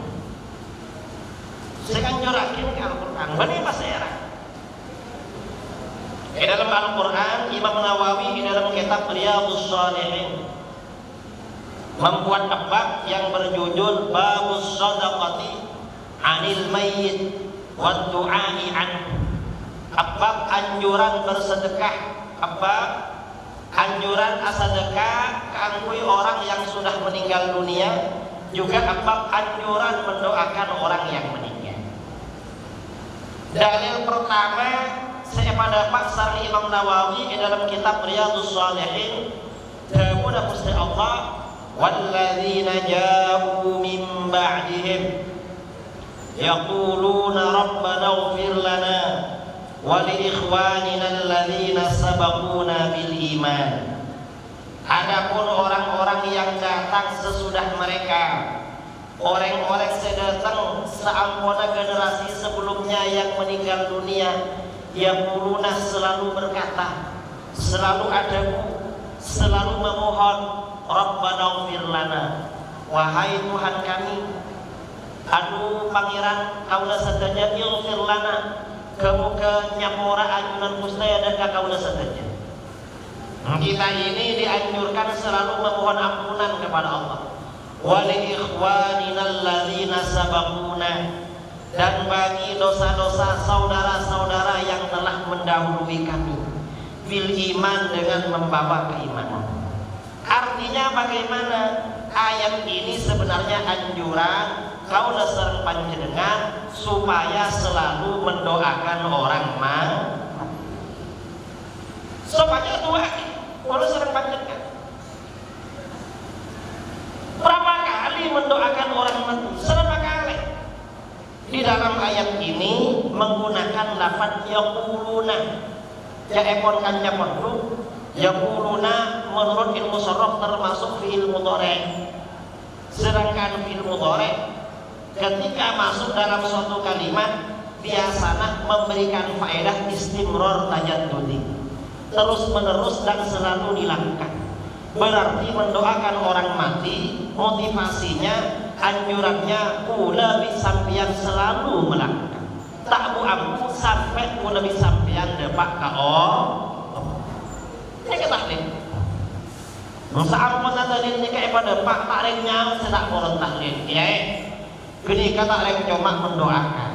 Saya anjurakin ke Al-Quran. Bani pasera. Di dalam Al-Quran, Imam Nawawi di dalam kitab Riyadhus Shalihin membuat bab yang berjudul Babus Shadaqati 'anil mayyit wa du'a'i anhu. Bab anjuran bersedekah, bab anjuran sedekah keangkui orang yang sudah meninggal dunia, juga bab anjuran mendoakan orang yang meninggal. Dalil pertama saya pada Pak Imam Nawawi di dalam kitab Riyadhus Shalihin, dawuh Gusti Allah, walladzina ja'u min ba'dihim yaquluna rabbana ighfir lana wa li ikhwanina alladzina sabaquna bil iman. Adapun orang-orang yang datang sesudah mereka, orang-orang sedatang seampuna generasi sebelumnya yang meninggal dunia, yaquluna selalu berkata, selalu adaku, selalu memohon Rabbana ighfir lana, wahai Tuhan kami, aduh pangeran kaula sadaya ighfir lana, kamu ke nyapora ayunan Gusti dan kaula sadaya. Kita ini dianjurkan selalu memohon ampunan kepada Allah. Wa li ikhwanina alladzina sabaquna, dan bagi dosa-dosa saudara-saudara yang telah mendahului kami bil iman, dengan membawa keimanan. Artinya bagaimana? Ayat ini sebenarnya anjuran kaula sareng panjenengan supaya selalu mendoakan orang mati. Supaya doa kaula sareng panjenengan. Berapa kali mendoakan orang mati? Berapa kali? Di dalam ayat ini menggunakan lafaz yaquluna. Ya ekor kanca pondok, yaquluna menurut ilmu sharaf termasuk fi'il mudhari'. Sedangkan fi'il mudhari' ketika masuk dalam suatu kalimat biasanya memberikan faedah istimrar tajaddudi, terus menerus dan selalu dilakukan. Berarti mendoakan orang mati motivasinya, anjurannya kula bisampian selalu melakukan. Tak bu ampun sampai kula bisampian depak ka ini ketahlil. Saampun tahlil ini kayak pada pak tarik nyawa sedak moron tahlil. Ya, gini kata rek cuma mendoakan.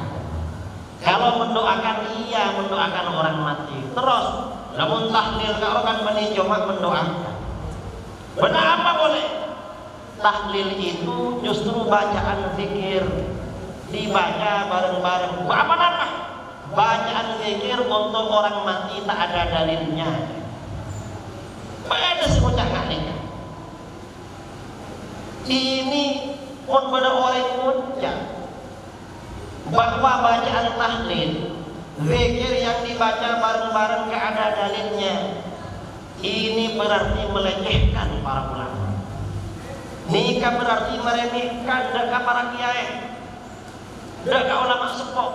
Kalau mendoakan iya mendoakan orang mati. Terus namun tahlil kalau kan meni cuma mendoakan. Benar apa boleh? Tahlil itu justru bacaan zikir, dibaca bareng-bareng. Apa-apa? Bacaan zikir untuk orang mati tak ada dalilnya. Pada semuanya kali. Ini pun pada orang ucap bahwa bacaan tahlil, zikir yang dibaca bareng-bareng gak ada dalilnya. Ini berarti melecehkan para ulama. Nikah berarti meremehkan dekat para kiai, dekat ulama sepuh.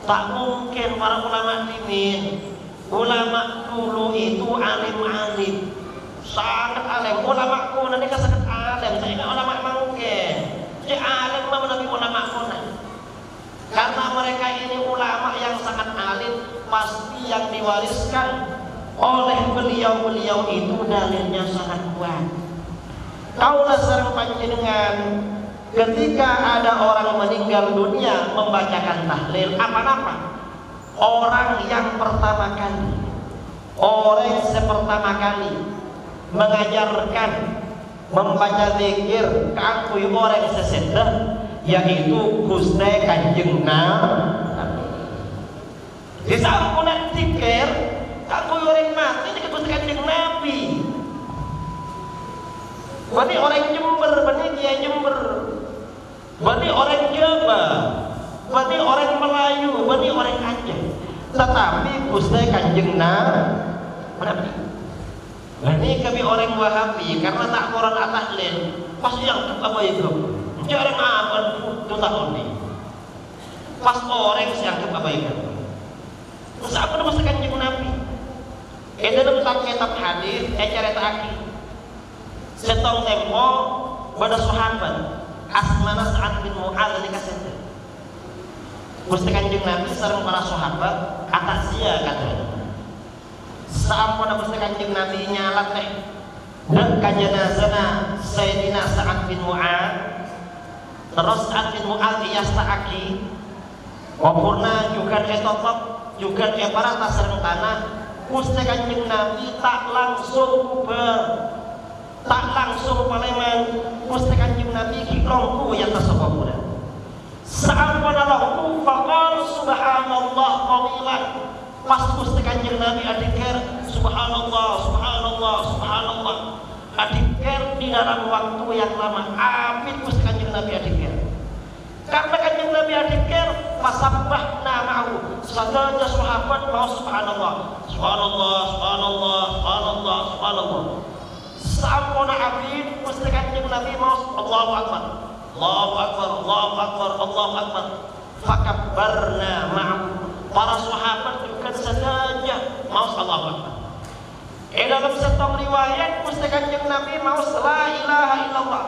Tak mungkin para ulama dimin. Ulama dulu itu alim-alim, sangat alim. Ulama kuno ini kan sangat alim. Saya ingat ulama mungkin. Jadi alim mah nabi ulama kuno. Karena mereka ini ulama yang sangat alim, pasti yang diwariskan oleh beliau-beliau itu dalilnya sangat kuat. Kaulah sareng panjenengan ketika ada orang meninggal dunia membacakan tahlil apa-apa. Orang yang pertama kali, orang sepertama kali mengajarkan membaca zikir kangkui orang sesedah yaitu Gusti Kanjeng Nabi. Di sampun zikir kangkui orang mati ini Gusti Kanjeng Nabi. Berarti orang Jember, berarti dia Jember, berarti orang Jawa, berarti orang Melayu, berarti orang Aceh. Tetapi Gusti Kanjeng Nabi. Ini kami orang Wahabi karena tak Quran tahlil pasti yang apa itu? Jarang apa itu tahun ini. Pas orang yang apa itu? Terus apa nama Kanjeng Nabi? Dalam kitab hadis cerita aki. Setong tempo pada sahabat asmana Sa'ad bin Mu'adz dikasih. Gusti Kanjeng Nabi sareng para sahabat atas sia katanya. Sampun Gusti Kanjeng Nabi nyalat teh dan kajenazana Sayyidina Sa'ad bin Mu'adz. Terus Sa'ad bin Mu'adz yasta'aki wapurna juga etotop juga para tasareng tanah. Gusti Kanjeng Nabi tak langsung paleman. Gusti Kanjeng Nabi kikrongku yang tersebut. Sampun Allahu faqal subhanallah qalilan. Pas Gusti Kanjeng Nabi adikir subhanallah subhanallah subhanallah adikir di dalam waktu yang lama. Amin Gusti Kanjeng Nabi adikir. Karena Kanjeng Nabi adikir fasabbahna ma'ahu. Sadaya sahabat mau subhanallah subhanallah subhanallah subhanallah subhanallah. Sampun abid Gusti Kanjeng Nabi mau Allahu akbar Allahu akbar Allahu akbar Allahu akbar. Fakabbarna ma'ahu. Para sahabat juga saja mau Allahu akbar. Dalam setong riwayat Gusti Kanjeng Nabi mau la ilaha illallah.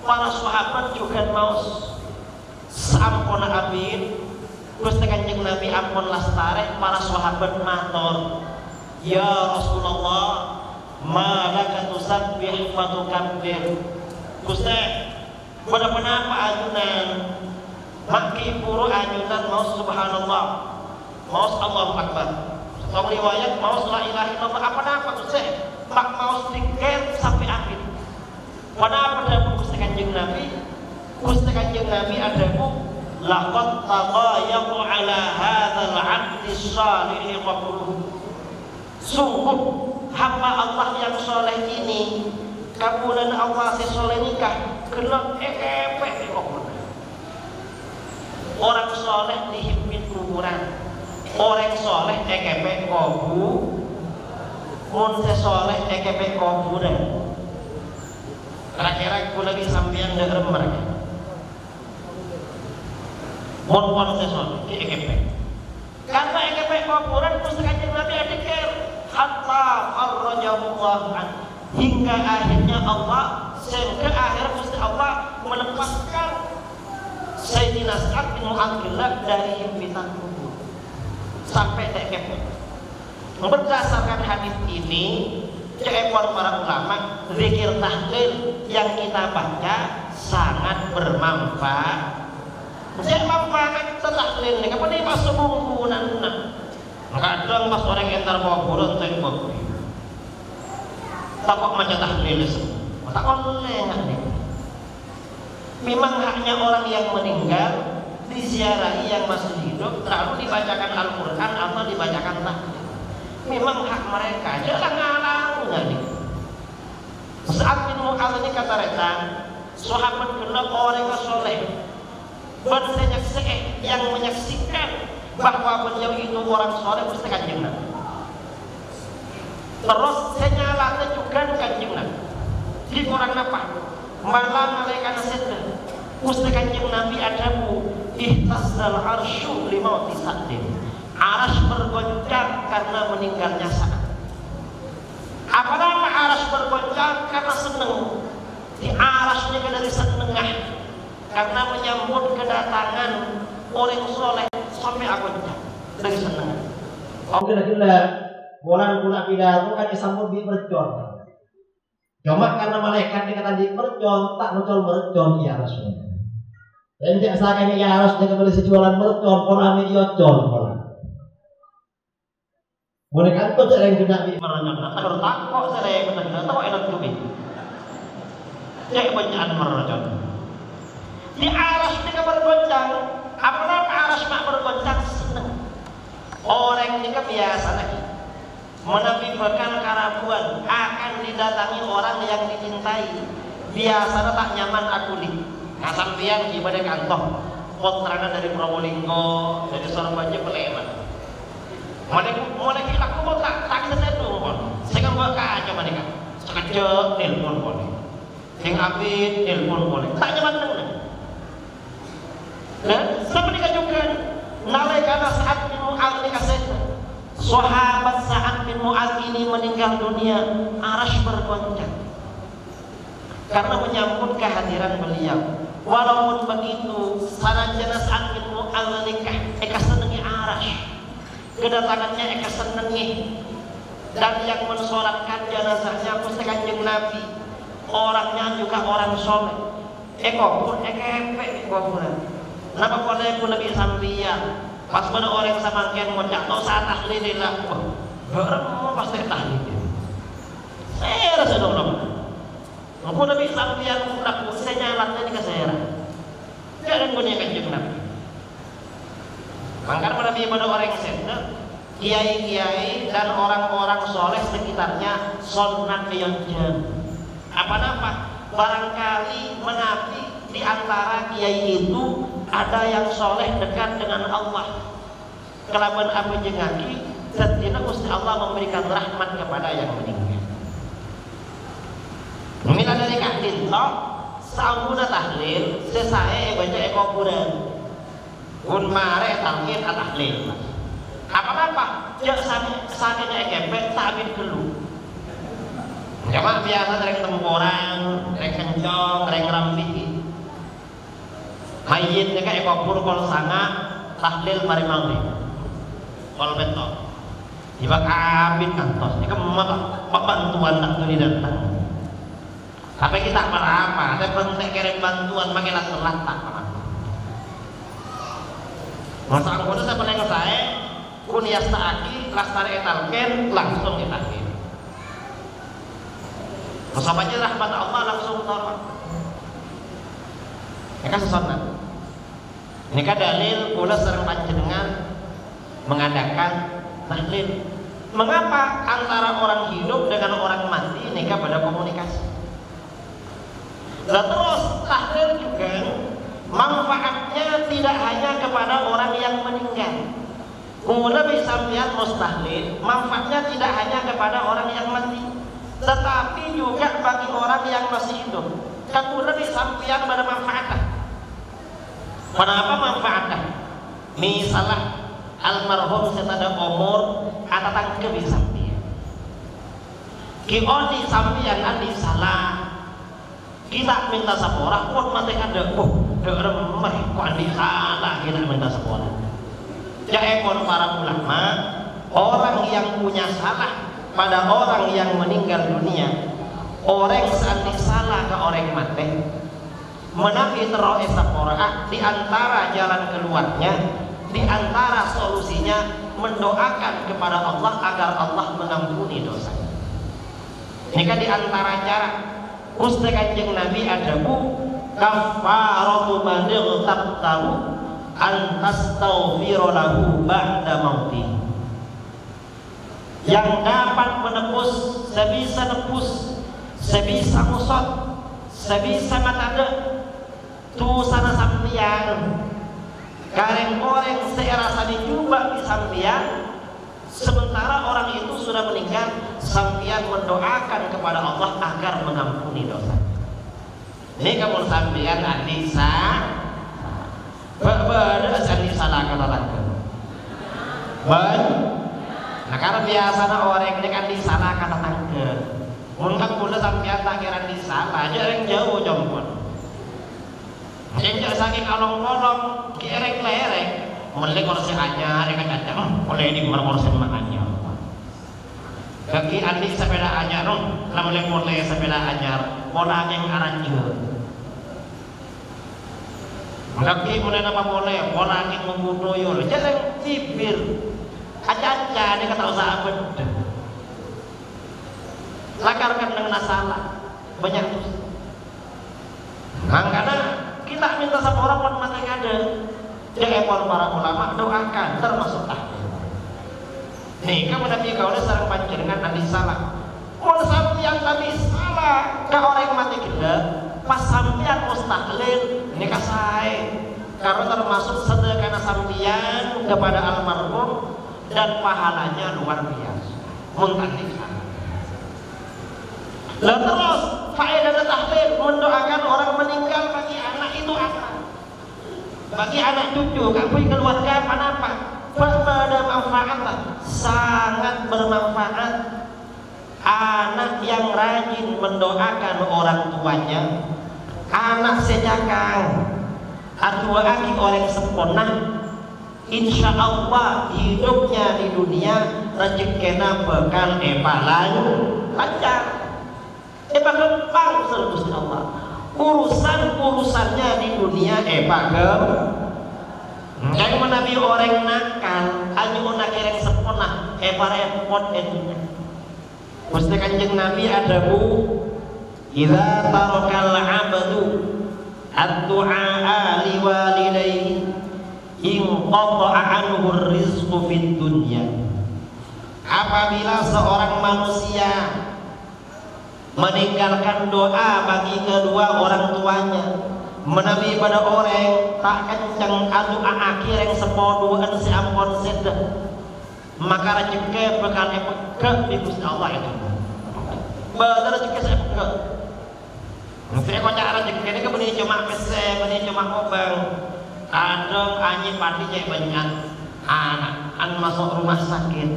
Para sahabat juga mau sampun abid. Gusti Kanjeng Nabi ampun lastare. Para sahabat matur, ya Rasulullah, ma laka tusabbih wa tukabbir. Gusti, benar-benar apa ayunan? Maki puru ayunan mau subhanallah, mau Allahu akbar. Setong riwayat mau la ilaha illallah. Apa Gusti? Mak mau sedikit sampai akhir. Kenapa dalam Gusti Kanjeng Nabi? Gusti Kanjeng Nabi adamu laqad taqayamu ala hadzal 'abdi shalih qabluhu. Sungguh hamba Allah yang soleh ini, kemudian Allah si soleh nikah kena ekepek kok. Orang soleh dihimpit kuburan, orang soleh ekepek kubu, mun se soleh ekepek kuburan. Kira-kira kula lagi sampean dengar mereka. Mon sesuatu di EKP. Karena EKP kuburan Gusti Kanjeng Nabi adikir hatta kharrajahullah an, hingga akhirnya Allah sehingga akhir Gusti Allah melepaskan Sayyidina Sa'ad bin Mu'adzillah dari himpitan kubur sampai di EKP. Berdasarkan hadis ini, ekor para ulama, zikir tahlil yang kita baca sangat bermanfaat. Saya manfaat tahlil ini, kapan ini pas sebungkunan, kadang pas orang yang terkuburan saya bukti, takut macam tahlil semua, tak oleh nggak nih. Memang haknya orang yang meninggal diziarahi yang masih hidup, lalu dibacakan Al-Quran atau dibacakan tahlil. Memang hak mereka, jangan ngalang nih. Saat bin Mu'adz ini kata rekan, sahabat genap orang yang soleh, bersenyak-senyek yang menyaksikan bahwa beliau itu orang soleh Gusti Kanjeng Nabi. Terus senyalannya juga Kanjeng Nabi. Di orang apa? Malah malaikat sedang Gusti Kanjeng Nabi adamu ihtazzal arsyu limauti Sa'din. Aras bergoncang karena meninggalnya Sa'ad. Apa nama aras bergoncang? Karena seneng. Di arasnya dari senengah karena menyambut kedatangan orang soleh sampai agoncang dari senengah. Kira-kira bulan pidato kan disambut di mercon. Cuma karena malaikat dikatakan di mercon, tak mercon ya Rasulullah. Dan tidak sahaja ya harus dengan beli sejualan mercon, pola media con. Boleh kan tuh cara yang kena di mercon. Kalau takut saya yang kena tahu enak tuh bi. Cek bacaan mercon. Di aras ini bergoncang. Apalagi aras mak bergoncang seneng. Orang ini biasa lagi. Menampilkan keraguan akan didatangi orang yang dicintai. Biasanya tak nyaman aku nih. Kasampian ibadah kantong. Putrana dari Probolinggo, dari Surabaya Peleman. Mulai aku mau tak kita tuh pun. Saya kan buat aja mereka. Sekejap telepon boleh. Yang abid telepon boleh. Tak nyaman dengan. Dan seperti juga nalaikan Sa'ad bin Mu'adz dikasih. Sahabat Sa'ad bin Mu'adz ini meninggal dunia, aras bergoncang karena menyambut kehadiran beliau. Walaupun begitu, sanajana Sa'ad bin Mu'adz nikah, eka senengi aras. Kedatangannya eka senengi, dan yang mensolatkan jenazahnya Gusti Kanjeng Nabi, orangnya juga orang soleh. Eko pun ekepek kuburan. Kenapa boleh pun lebih sampian? Pas pada orang samangkian mau jatuh saat tahlililah, berem pasti tahlil. Saya rasa dong. Aku lebih sampian udah senyalannya di kesera. Jangan punya Kanjeng Nabi. Mangkar Nabi pada orang sedek, kiai-kiai dan orang-orang soleh sekitarnya sunat beyonjen. Apa-apa barangkali menabi di antara kiai itu ada yang soleh dekat dengan Allah. Kelaban apa jengaki, setina Gusti Allah memberikan rahmat kepada yang meninggal. Mila dari kahdin toh, sampuna tahlil, sesae baca kuburan. Un mare talqin tahlil. Apa-apa, jak sakitnya ekepet tabin kelu. Cuma biasa rek temporan, rek kencong, rek rambi. Mayitnya kayak kubur kol sanga tahlil mari maghrib. Kol betok. Iba kabin kantos, ini kan bantuan tak tuli datang. Tapi kita apa? Saya penting kirim bantuan makin telat tak apa. Masa aku saya pernah saya kuliah saaki lastari etalken langsung etalken. Masalahnya rahmat Allah langsung tolong. Ini kan sesuatu. Ini kan dalil pula sering panjenengan mengadakan tahlil. Mengapa antara orang hidup dengan orang mati nikah pada komunikasi? Nah, terus tahlil juga manfaatnya tidak hanya kepada orang yang meninggal. Kemudian bisa lihat mustahlil, manfaatnya tidak hanya kepada orang yang mati, tetapi juga bagi orang yang masih hidup. Kemudian disampaikan pada manfaatnya. Kenapa manfaatnya? Misalnya almarhum setada umur atau tangke bisa dia. Kio di sampian andi salah. Kita minta sepora pun mati kada remeh kok andi salah kita minta sepora. Ya ekor para ulama, orang yang punya salah pada orang yang meninggal dunia, orang seandi salah ke orang mati, menafi teroe sepora di antara jalan keluarnya. Di antara solusinya mendoakan kepada Allah agar Allah mengampuni dosa. Ini kan di antara cara Gusti Kanjeng Nabi adabu kafaratu man igtabtahu an tastaghfira lahu ba'da mauti. Yang dapat menebus sebisa musot, sebisa matade tu sana sampian. Kareng-koreng serasa dicoba di sampian, sementara orang itu sudah meninggal, sampian mendoakan kepada Allah agar mengampuni dosa. Ini kamu sampian Anissa, berbeda Anissa lah kata-kata. Nah karena biasanya orang ini kan di sana kata-kata. Mungkin pula sampian tak kira di sana, aja yang jauh jompon. Jangan saking kolong-kolong, kerek-lerek, mulai kursi anyar, kan ada, mulai di kursi makanya. Kaki andi sepeda anyar, mulai sepeda anyar, pola yang aranjur. Kaki mulai apa mulai, pola yang membunuh, jangan cipir, aja dia kata usaha benda. Lakarkan dengan salah, banyak dosa. Karena kita minta sama orang pun mati ada. Jadi para ulama doakan termasuk tahlil. Nih kamu Nabi kau sareng panjenengan nanti salah. Mau sampeyan tadi salah ke orang yang mati gila, pas sampeyan mustahlil ini kasai. Karena termasuk sedekah sampeyan kepada almarhum dan pahalanya luar biasa. Muntahik sana. Lalu terus faedah tahlil mendoakan orang meninggal bagi anak itu apa? Bagi anak cucu, kamu keluarga apa? Berbeda manfaat, sangat bermanfaat. Anak yang rajin mendoakan orang tuanya, anak sejakang, atau aki orang sempurna, insya Allah hidupnya di dunia rezekinya bakal lancar. Gampang servis Allah. Urusannya di dunia bagel. Yang menabi orang nakal, hanya nak yang sempurna, repot itunya. Gusti Kanjeng Nabi adabu, idza tarakal 'abdu ad-du'a li walidayhi inqata'a anhu ar-rizqu fid dunya. Apabila seorang manusia meninggalkan doa bagi kedua orang tuanya, menabi pada orang tak kencang adu akhir yang sepoduan si ampon sedah, maka rezeki bakal pekeh di Gusti Allah itu. Bener rezeki saya pekeh. Saya kok cara rezeki ini kemudian cuma pese, kemudian cuma obang. Kadang anjing patinya banyak anak, masuk rumah sakit.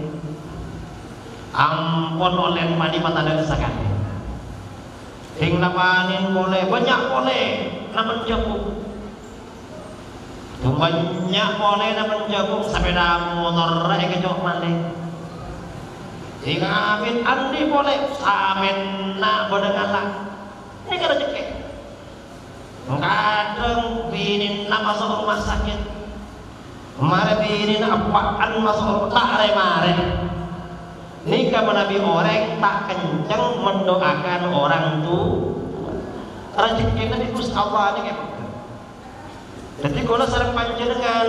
Ampun oleh padi mata dan sakit. Ing napanin boleh, banyak boleh, namun jagung. Banyak boleh namun jagung sepeda motor rek kecok malih. Ing amin andi boleh, amin nak bodengalah. Ini kan rezeki. Kadang bini nak masuk rumah sakit, mare bini nak apaan masuk tak mare. Nikah menabi orang tak kenceng mendoakan orang tu rezekinya di Gusti Allah ni. Jadi kalau sering panjenengan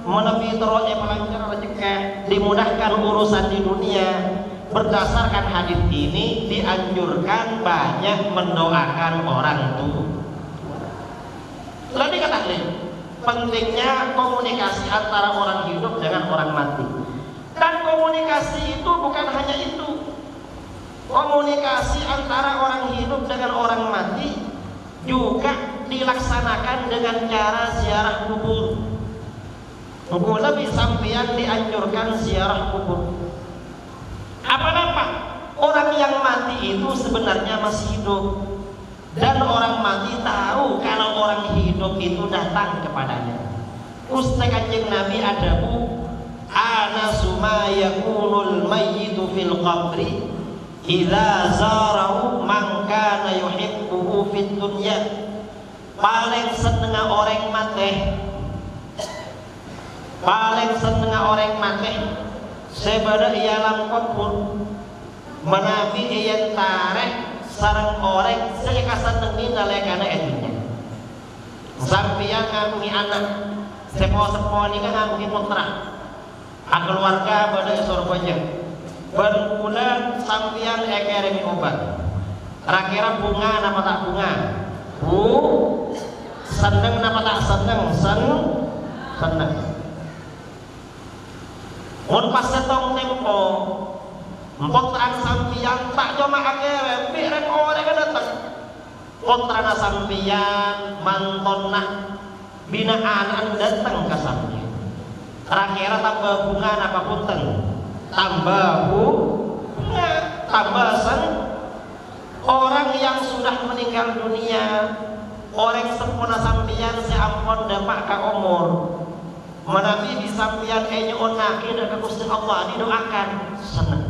menabi terusnya melancar rezeki, dimudahkan urusan di dunia. Berdasarkan hadis ini dianjurkan banyak mendoakan orang tua. Lalu kata pentingnya komunikasi antara orang hidup dengan orang mati. Dan komunikasi itu bukan hanya itu. Komunikasi antara orang hidup dengan orang mati juga dilaksanakan dengan cara ziarah kubur. Lebih sampeyan dianjurkan ziarah kubur. Apa-apa orang yang mati itu sebenarnya masih hidup. Dan orang mati tahu kalau orang hidup itu datang kepadanya. Ustaz Kanjeng Nabi adabu ana suma yakunul mayyitu fil qabri idza zarahu man kana yuhibbuhu fid dunya. Paling seneng orang mati, paling seneng orang mati sebada ialam kubur menabi iyan tareh sarang orang sekasa tengi nalekana etunya. Sampian nganggungi anak sepo-sepo ni kan nganggungi putra keluarga pada sorbonya berbulan sampian ekeremi obat rakira bunga nama tak bunga seneng nama tak seneng seneng mun pas setong tempo empok terang sampian tak cuma akhirnya biaran orang kan datang kontrana sampian mantonna binaan datang ke sampian terakhir tambah bunga apa punten tambah bunga tambah sen orang yang sudah meninggal dunia orang sempurna sampian seampun dapat ke umur menabi di sampian kayaknya onaki dan ke Gusti Allah didoakan senang.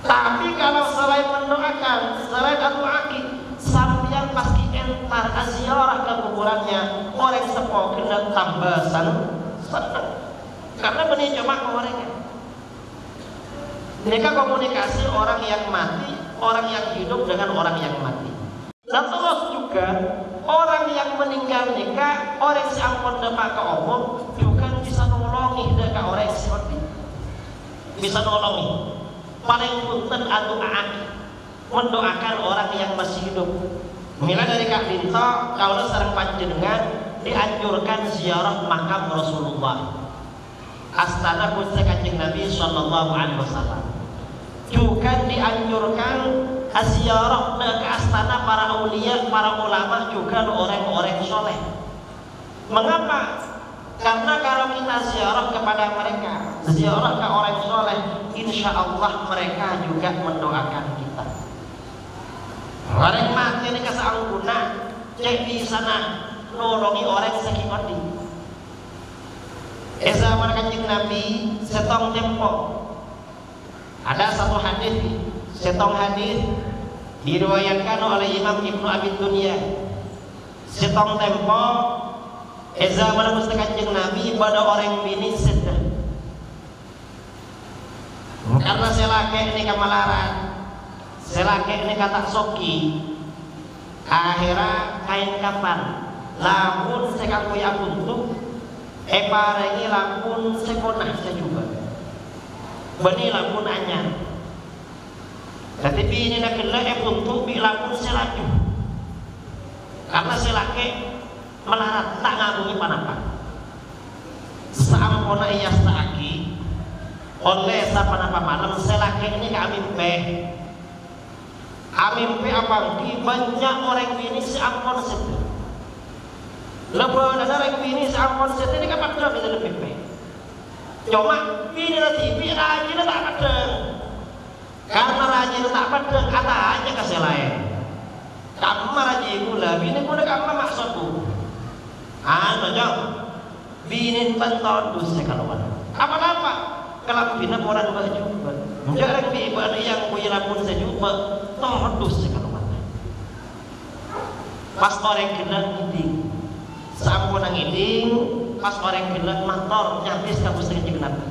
Tapi kalau selain mendoakan, selain doaki, sampeyan pasti entar ziarah ke kuburannya, orang sepo kena tambah senang. Karena benih cuma orangnya. Mereka komunikasi orang yang mati, orang yang hidup dengan orang yang mati. Dan terus juga orang yang meninggal nikah, orang yang ampun dapat ke umum juga bisa nolongi dekat orang yang seperti bisa nolongi. Paling punten atau mendoakan orang yang masih hidup. Mila dari Kak Dinto, kalau sareng panjenengan dianjurkan ziarah makam Rasulullah. Astana Gusti Kanjeng Nabi sallallahu alaihi wasallam. Juga dianjurkan ziarah ke astana para aulia, para ulama juga orang-orang soleh. Mengapa? Karena kalau kita ziarah kepada mereka, ziarah ke orang soleh, insya Allah mereka juga mendoakan kita. Orang mati ini keseangguna, cek di sana nolongi orang sekikondi. Zaman Kanjeng Nabi setong tempo. Ada satu hadis, setong hadis diriwayatkan oleh Imam Ibnu Abi Dunya. Setong tempo zaman Gusti Kanjeng Nabi pada orang bini sedih. Karena selake ini kamalaran, selake ini kata soki, akhirnya kain kapan, lamun sekangkui apuntuk, parengi lamun sekonah sejuba, beni lamun anyar. Tapi bini nak kena apuntuk bi lamun selaju, karena selake melarat tak ngabungi panapa. Sampona iya saaki oleh sapanapa malam selaki ini kami amimpe apa di banyak orang ini seampon sete lebih ada orang ini seampon sete ini kapan terus kita lebih cuma ini nanti aja tak ada Karena rajin tak pedeng kata aja kasih lain. Kamu rajin gula, bini gula kamu maksudku. Jom, bini penton dosa kalau mana? Apa-apa? Kalau bini orang baju, jarang bini yang punya pun sejuta, toh dosa kalau mana? Pas orang kena ngiding, sampun ngiding, pas orang kena motor nyapis kabus kenapa?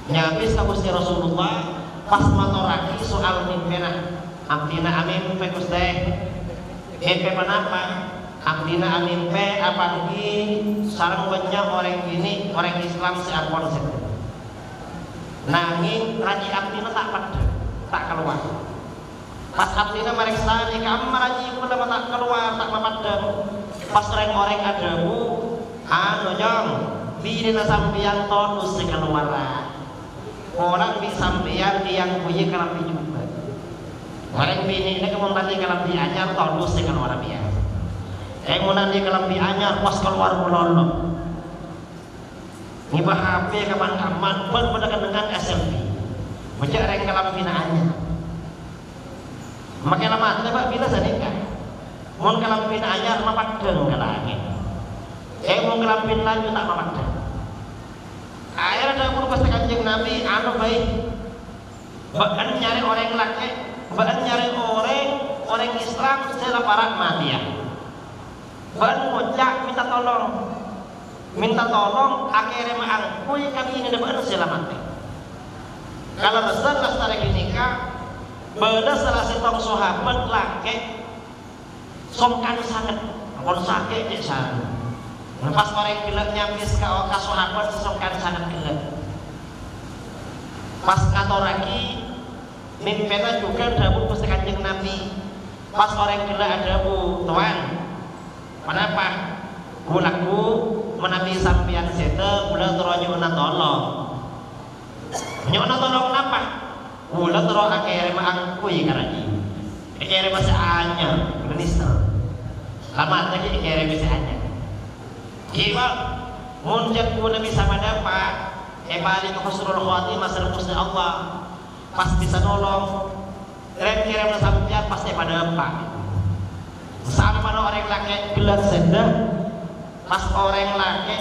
Nyapis kabus Rasulullah. Pas matoraki soal mimpena amtina amimpe Gusti mimpe menapa amtina amimpe apa lagi sarang banyak orang ini orang Islam searpon set nanging raji amtina tak keluar pas amtina mereka di kamar raji pun tak keluar tak memadam pas orang ada bu jong bina sampian tonus keluaran orang di sampean yang punya kelambi juga. Orang bini ini kemudian nanti kelambi anyar tolus dengan orang biasa. Kemudian nanti kelambi anyar pas keluar melolong. Ngibah HP kapan-kapan berpedakan dengan SLB. Macam orang kelambi anyar. Makin lama sebab bila sedikit. Mun kelambi anyar mapadeng ke langit. Mun kelambi lanjut tak mapadeng. Akhirnya ada pun pas Kanjeng Nabi baik. Bahkan nyari orang laki, bahkan nyari orang Islam secara parak mati ya. Bahkan ngocak minta tolong akhirnya mengakui kami ini dapat secara mati. Kalau besar lestari nikah, beda salah satu sahabat laki songkan sangat, pun sakit di sana. Pas orang gelap nyapis ke sahabat sesongkan sangat gelap. Pas ngatoraki mimpena juga dabu Gusti Kanjeng Nabi. Pas orang gelap ada bu tuan. Kenapa? Gulaku menabi sampian sete gula teronyo na tolong. Nyona tolong kenapa? Gula tero akhirnya maangkui karaji. Akhirnya masih anyar, minister. Lama lagi akhirnya masih anyar. Iya, munjat pun Nabi sama dapat. Balik ke husnul khatimah serta Allah. Pas bisa nolong, kirim sampai pasti pada apa? Sama mana orang laki gelas sedang, pas orang laki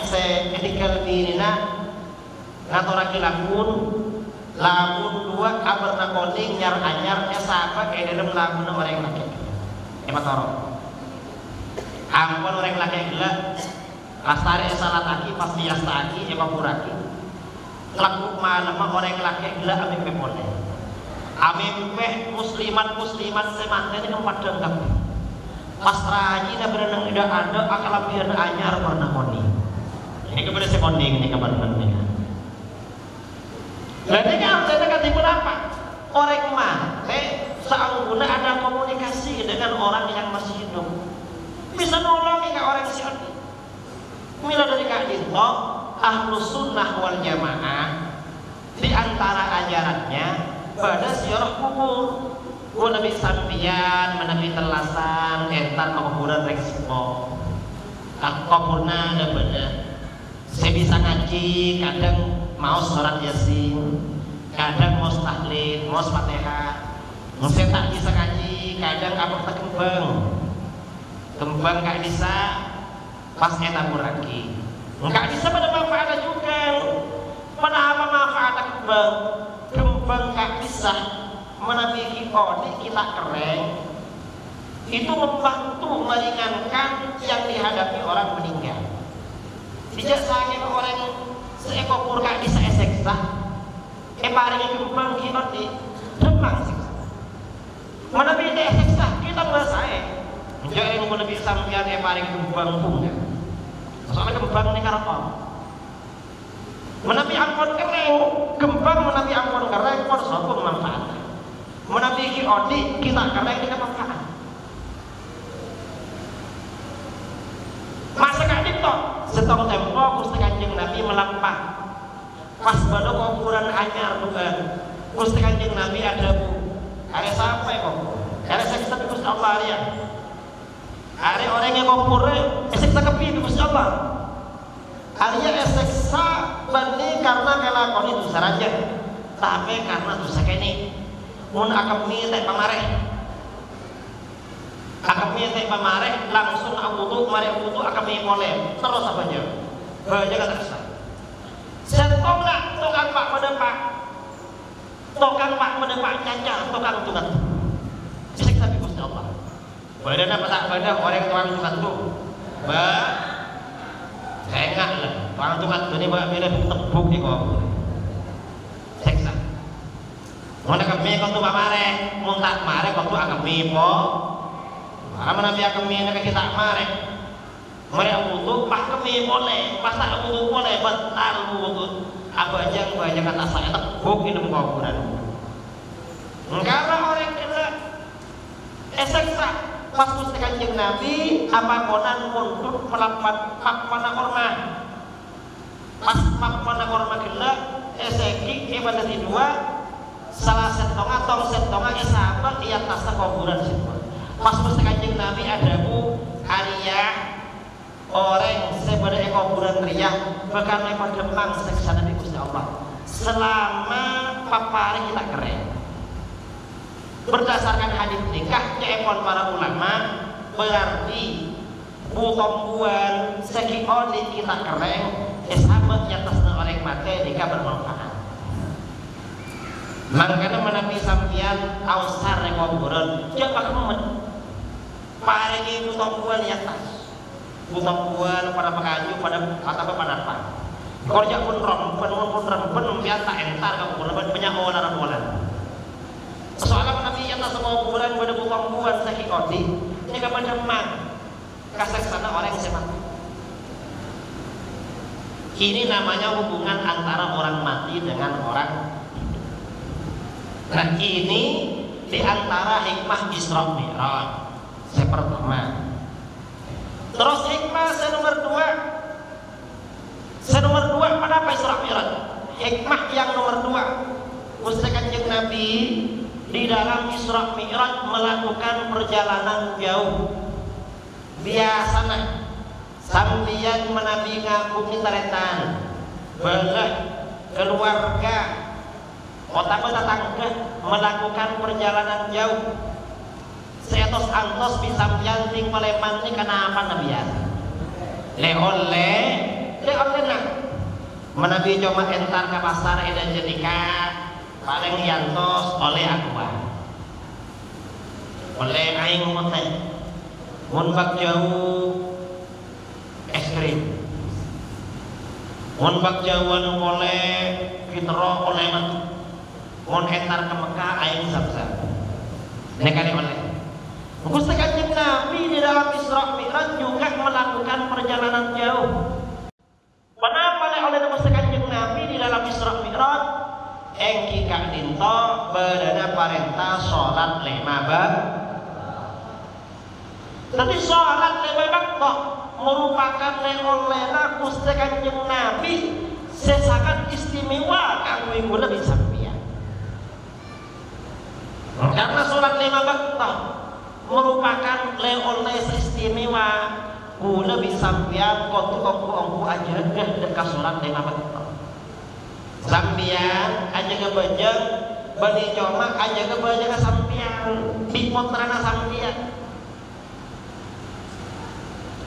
ketika dirina, ngatur laki lamun dua kabar nakoling nyar anyar siapa kayak dalam lamun orang laki. Toro. Ampun orang laki gelas. Lastari salat aki pasti yastaki puraki. Laku malam orang laki gila amimpe boleh. Amimpe muslimat semanten ini padang kabeh. Pas raji na berenang tidak ada akalabian anyar pernah koni. Ini kepada si konding ini kabar benar. Berarti kan saya kata apa? Orang mati seangguna ada komunikasi dengan orang yang masih hidup. Bisa nolong ke orang si mila dari kainto ahlus sunnah wal jamaah di antara ajarannya pada ziarah kubur. Nabi sampian menabi telasan entar kuburan resiko kuburna ada bener. Saya bisa ngaji kadang mau surat yasin, kadang mau tahlil, mau fatihah. Saya tak bisa ngaji kadang apa kembang gak bisa pas kita muraki nggak bisa pada manfaatnya juga. Pada apa manfaatnya kembang nggak bisa menabiki kode kita kering itu membantu meringankan yang dihadapi orang meninggal. Tidak sakit orang seekor kur nggak bisa eseksa paling kembang kita di demang siksa menabiki eseksa kita nggak saya menjadi yang lebih sampian paling kembang bunga. Soalnya kembang ini karena apa? Menabi ampun kering, kembang menabi ampun kering, pun sopung manfaatnya. Menabi odi kita kering ini manfaat. Masa kadit toh, setong tempo Gusti Kanjeng Nabi melampah. Pas pada kuburan anyar bukan. Gusti Kanjeng Nabi ada bu, ada sampai kok. Ada seksa Gusti Allah ya. Hari orang yang ngopure eseksa kepi Gusti Allah. Arya eseksa bani karena kelakon itu saja. Tapi karena dosa kene. mun akemi teh pamareh. Akemi teh pamareh langsung wudu, mari wudu akemi boleh. Terus apa aja? Baja kata Ustaz. Setong nak tukang pak medepak. Tukang pak medepak caca, tukang tungat. Cek tapi Gusti Allah. Badan apa tak badan orang tukang tungat tu. Engak lah. Tukang tungat tu ni bila tepuk di kau. Seksa. Mun akemi kau tu pamareh, mun tak mareh kau tu akemi po. Mana nabi akemi nak kita mareh. Mari wudu pas kami boleh, pas tak wudu boleh, batal wudu. Abajang kata saya tepuk ini muka kuburan. Karena orang kena eseksa pas Gusti Kanjeng Nabi apa konan untuk melakukan makmana korma. Pas makmana korma kena eseki ibadah dua salah setonga tong setonga sahabat di atas kuburan semua. Pas Gusti Kanjeng Nabi ada bu Arya orang sebagai kuburan riak bahkan lepas demang seksana di Gusti Allah selama papari kita keren. Berdasarkan hadis nikah ceepon para ulama berarti butombuan segi audit kita keren sahabat yang atas orang mati nikah bermanfaat. Makanya menabi sampian ausar kuburan coba kemet pari butombuan di atas buat pada pekayu pada atau pada apa? Kerja pun rempen biar tak entar kamu banyak orang. Soalnya Nabi yang tak semua bulan pada buat sakit kodi ini kepada man kasih sana orang yang sehat. Ini namanya hubungan antara orang mati dengan orang. Nah ini diantara hikmah Isra Mi'raj. Yang pertama. Terus hikmah nomor dua pada apa Isra Mi'raj? Hikmah yang nomor dua, Gusti Kanjeng Nabi di dalam Isra Mi'raj melakukan perjalanan jauh. Biasanya sambian menabi ngaku taretan, belah keluarga, otak tetangga melakukan perjalanan jauh. Seetos antos bisa janting paleman ini kenapa Nabi ya? Le nak menabi cuma entar ke pasar edan jenika paling yantos oleh aqua oleh aing moten mun bak jauh es krim mun bak jauhan oleh fitro oleh matu mun entar ke Mekah aing zam-zam nekane oleh Gusti Kanjeng Nabi di dalam Isra Mi'raj juga melakukan perjalanan jauh. Kenapa oleh Gusti Kanjeng Nabi di dalam Isra Mi'raj? Engki kang dinto bedana parentah salat 5 bab. Tapi salat 5 bab merupakan olehna Gusti Kanjeng Nabi sesangat istimewa kanggo kula bisa sampeyan. Karena salat 5 bab merupakan oleh istimewa kula bisa sampeyan kotu ongku aja dekat salat 5 waktu. Sampeyan aja kebajang bani coma aja kebajang sampeyan di montrana sampeyan.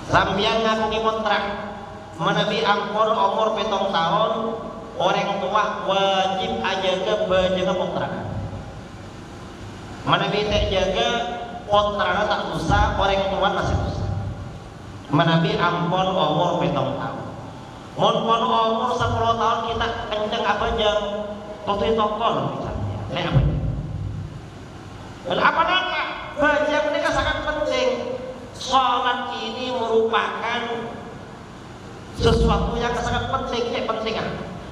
Sampeyan ngaku kontrak menabi ampun umur 7 tahun orang tua wajib aja kebajang kontrak. Menabi tak jaga kontrana tak dosa orang tua masih dosa. Menabi ampun umur 7 tahun. Mun umur 10 tahun kita kenceng apa jang totoy tokol misalnya. Apa? Apa nama? Bajang ini sangat penting. Salat ini merupakan sesuatu yang sangat penting.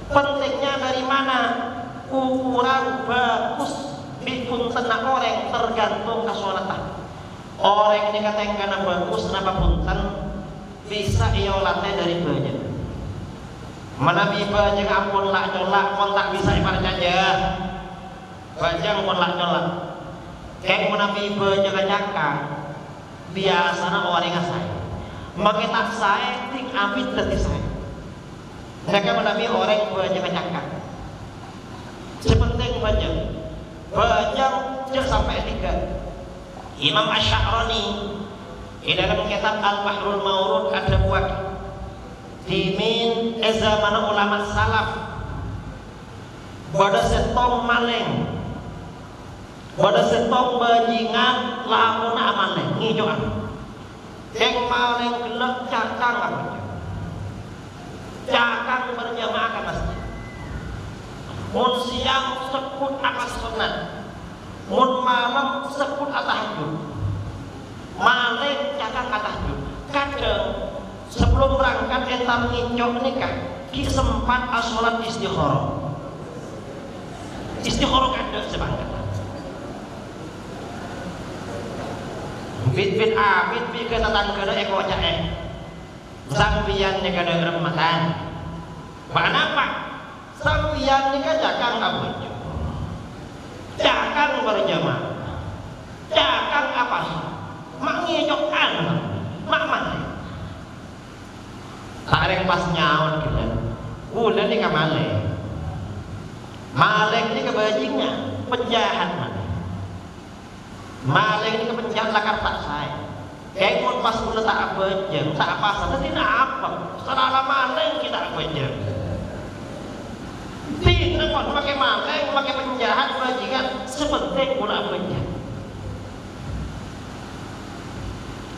Pentingnya dari mana? Ukuran bagus bikun tenang orang tergantung kesolatan. Orang ini katakan bagus kenapa punten bisa ia latih dari bajang. Menabi bajang ampun lak nyolak kontak bisa ibarat aja. Bajang ampun lak nyolak. Kayak menabi bajang nyangka biasanya orang yang saya. Makin tak saya ting abid dari saya. Mereka menabi orang bajang nyangka. Sepenting bajang. bejeng sampai 3. Imam Asy'arani di dalam kitab Al-Bahrul Mawrud ada buat dimin zaman ulama salaf pada setong maling, pada setong bajingan lamun amaleng ngijoan yang maling gelap cakang apa cakang berjamaah ke masjid mun siang sekut atas sunat mun malam sekut atas tahajud maling cakang atas tahajud kadang sebelum berangkat entam nginjok nikah ki sempat sholat istikharah kadang sebangkat bit ke tetangga eko cae sampian ni kada rematan mana pak sampian ni kada jakang apa jakang berjamaah jakang apa mak ngijokan mak mati taring pas nyawan kita udah ni kamale malek ni kebajingnya penjahat maling ini kepenjat lakar tak saya kayak pun pas udah tak bejeng tak apa saja tidak apa setelah maling kita bejeng tidak pun pakai maling pakai penjahat bajingan sepenting pula bejeng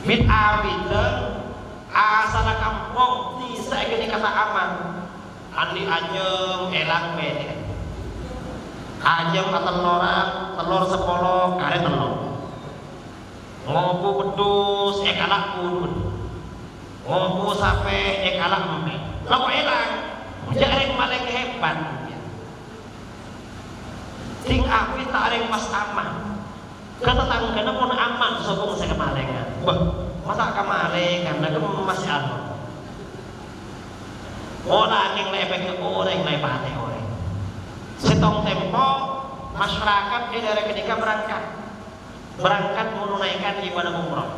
bid'ah asal kampung bisa gini kata aman andi ajem elang bede ajem atau telur 10 kare telur ngobu pedus kalak pun ngobu sape kalak empe lako elang jareng maling hebat ting api taring mas aman ketetangga pun aman sopung saya kemalingan masa kemalingan lagi masih aman orang yang lebih ke orang lebih orang setong tempo masyarakat di daerah ketika berangkat menunaikan ibadah umrah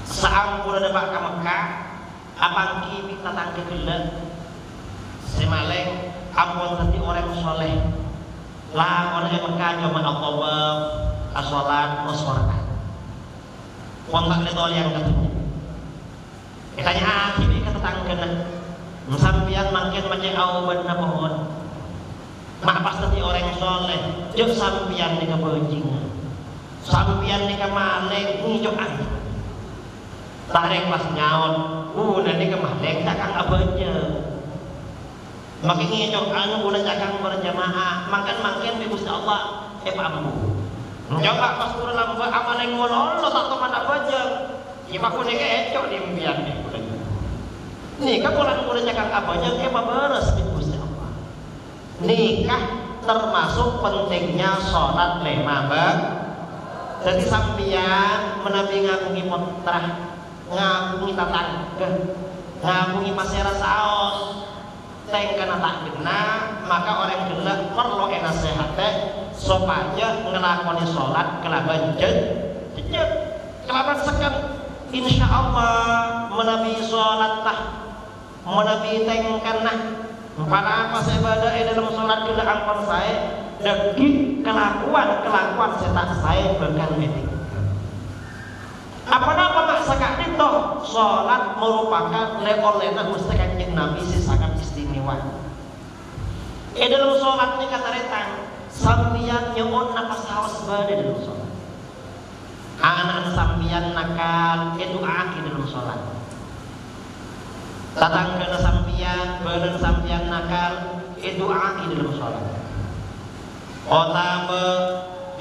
saambur ada Pak Mekah abang kimi tatang kegelan semaleng ampun tadi orang soleh lah orang yang Mekah cuma al-tawaf as-salat was-salat kontak letol yang katanya katanya kimi tatang kegelan sampian makin macam benar pohon mak pas tadi orang soleh jauh sampian ni kebajingan sampian ni kemaling ngijokan tarik pas nyaon nanti kemaling cakang abaja makin ngijokan bulan cakang berjamaah makan di Gusti Allah pambu coba pas bulan lambah amaling ngolol tak teman abaja ya aku ni kecok di impian ni kan bulan cakang abaja beres di Gusti Allah nikah termasuk pentingnya sholat 5 waktu. Jadi sampian menabi ngakungi montrah, ngakungi tatangga, ngakungi pasera saos, tengkana tak kena, maka orang gelap perlu nasihatnya supaya ngelakoni sholat kelaban jejak, kelaban sekan. Insya Allah menabi sholat tah, menabi tengkana. Para apa saya ibadah dalam sholat gelap angkon saya. Degi kelakuan saya bukan metik. Apa-apa maksa kaki toh sholat merupakan oleh Gusti Kanjeng Nabi sisakan istimewa. Dalam sholat ini kata retang sampian nyon napas haus bade dalam sholat. Anak sampian nakal doa dalam sholat. Tatangga sampian badan sampian nakal doa dalam sholat. Otama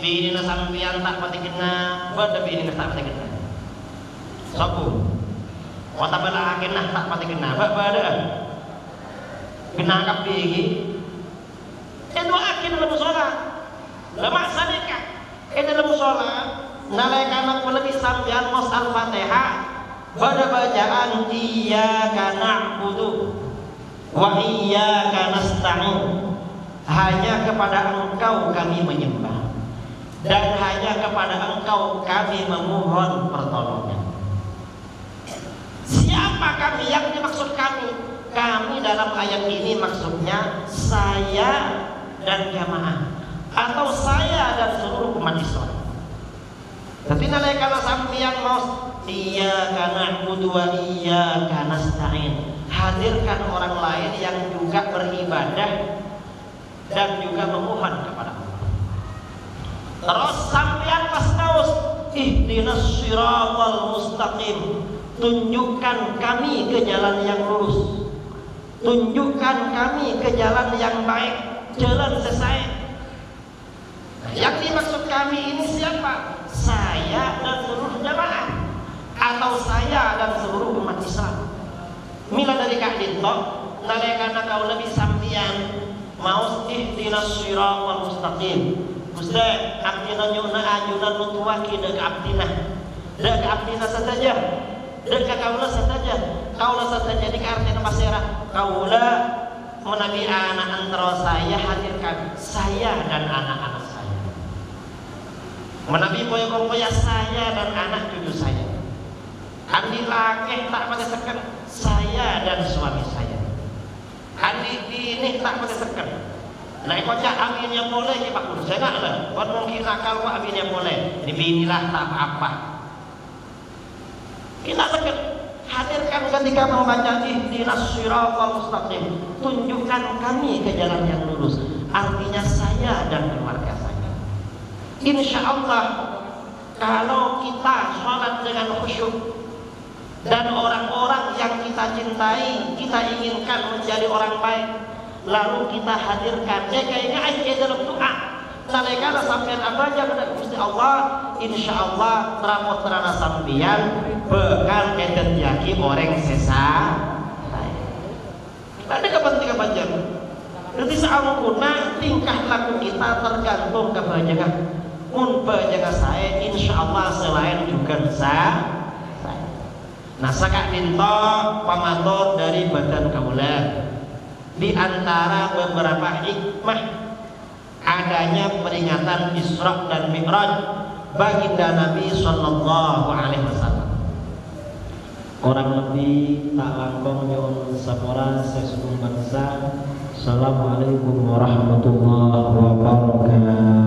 bini na sampian tak pati kena, bada bini na tak pati kena. Sopo. Otama laakin na tak pati kena, bada. Kena kapigi. Itu akin dalam sholat. Lemak sadikah. Dalam sholat. Nalaikan nak lebih sampian mos al-fatihah. Bada bacaan iyyaka na'budu wa iyyaka nasta'in. Hanya kepada Engkau kami menyembah dan hanya kepada Engkau kami memohon pertolongan. Siapa kami? Yang dimaksud kami? Kami dalam ayat ini maksudnya saya dan jamaah. atau saya dan seluruh umat Islam. Tapi nalekana sampeyan mau iyyaka na'budu wa iyyaka nasta'in, hadirkan orang lain yang juga beribadah dan juga memohon kepada Allah. Terus sampeyan pas naus ihdinas siratal mustaqim, tunjukkan kami ke jalan yang lurus, tunjukkan kami ke jalan yang baik, jalan sesuai. Yang dimaksud kami ini siapa? Saya dan seluruh jamaah, atau saya dan seluruh umat Islam. Mila dari Kak Dinto, nalekana kau lebih sampian mau ihdinas siratal mustaqim. Gusti, abdina nyuna ajunan nutuwaki dek abdina. Dek abdina saja. Dek kaula saja. Kaula saja di artinya pasera. Kaula menabi anak antara saya hadirkan saya dan anak-anak saya. Menabi poya-poya saya dan anak cucu saya. Andi laki tak pakai seken saya dan suami saya. Andi bini tak pakai seken. Nah, kocak aminnya boleh ya Pak Guru. Saya enggak lah. Buat mungkin nakal Pak aminnya boleh. Dibinilah tak apa-apa. Kita seken hadirkan ketika membaca ihdinas siratal mustaqim. Tunjukkan kami ke jalan yang lurus. Artinya saya dan keluarga saya. Insya Allah kalau kita sholat dengan khusyuk dan orang-orang yang kita cintai, kita inginkan menjadi orang baik, lalu kita hadirkan kayaknya dalam doa nalekana sampean abaja kepada Gusti Allah, insya Allah teramot terana sampean bekal enten jaki orang sesa. Ada kepentingan panjang. Nanti saamukuna tingkah laku kita tergantung kebanyakan. Mun penjaga saya insya Allah selain juga saya. Nah sakak dinto pamatur dari badan kaulah. Di antara beberapa hikmah adanya peringatan Isra dan Mi'raj baginda Nabi Sallallahu Alaihi Wasallam. Orang lebih tak langkong nyon sapora sesung bangsa. Assalamualaikum warahmatullahi wabarakatuh.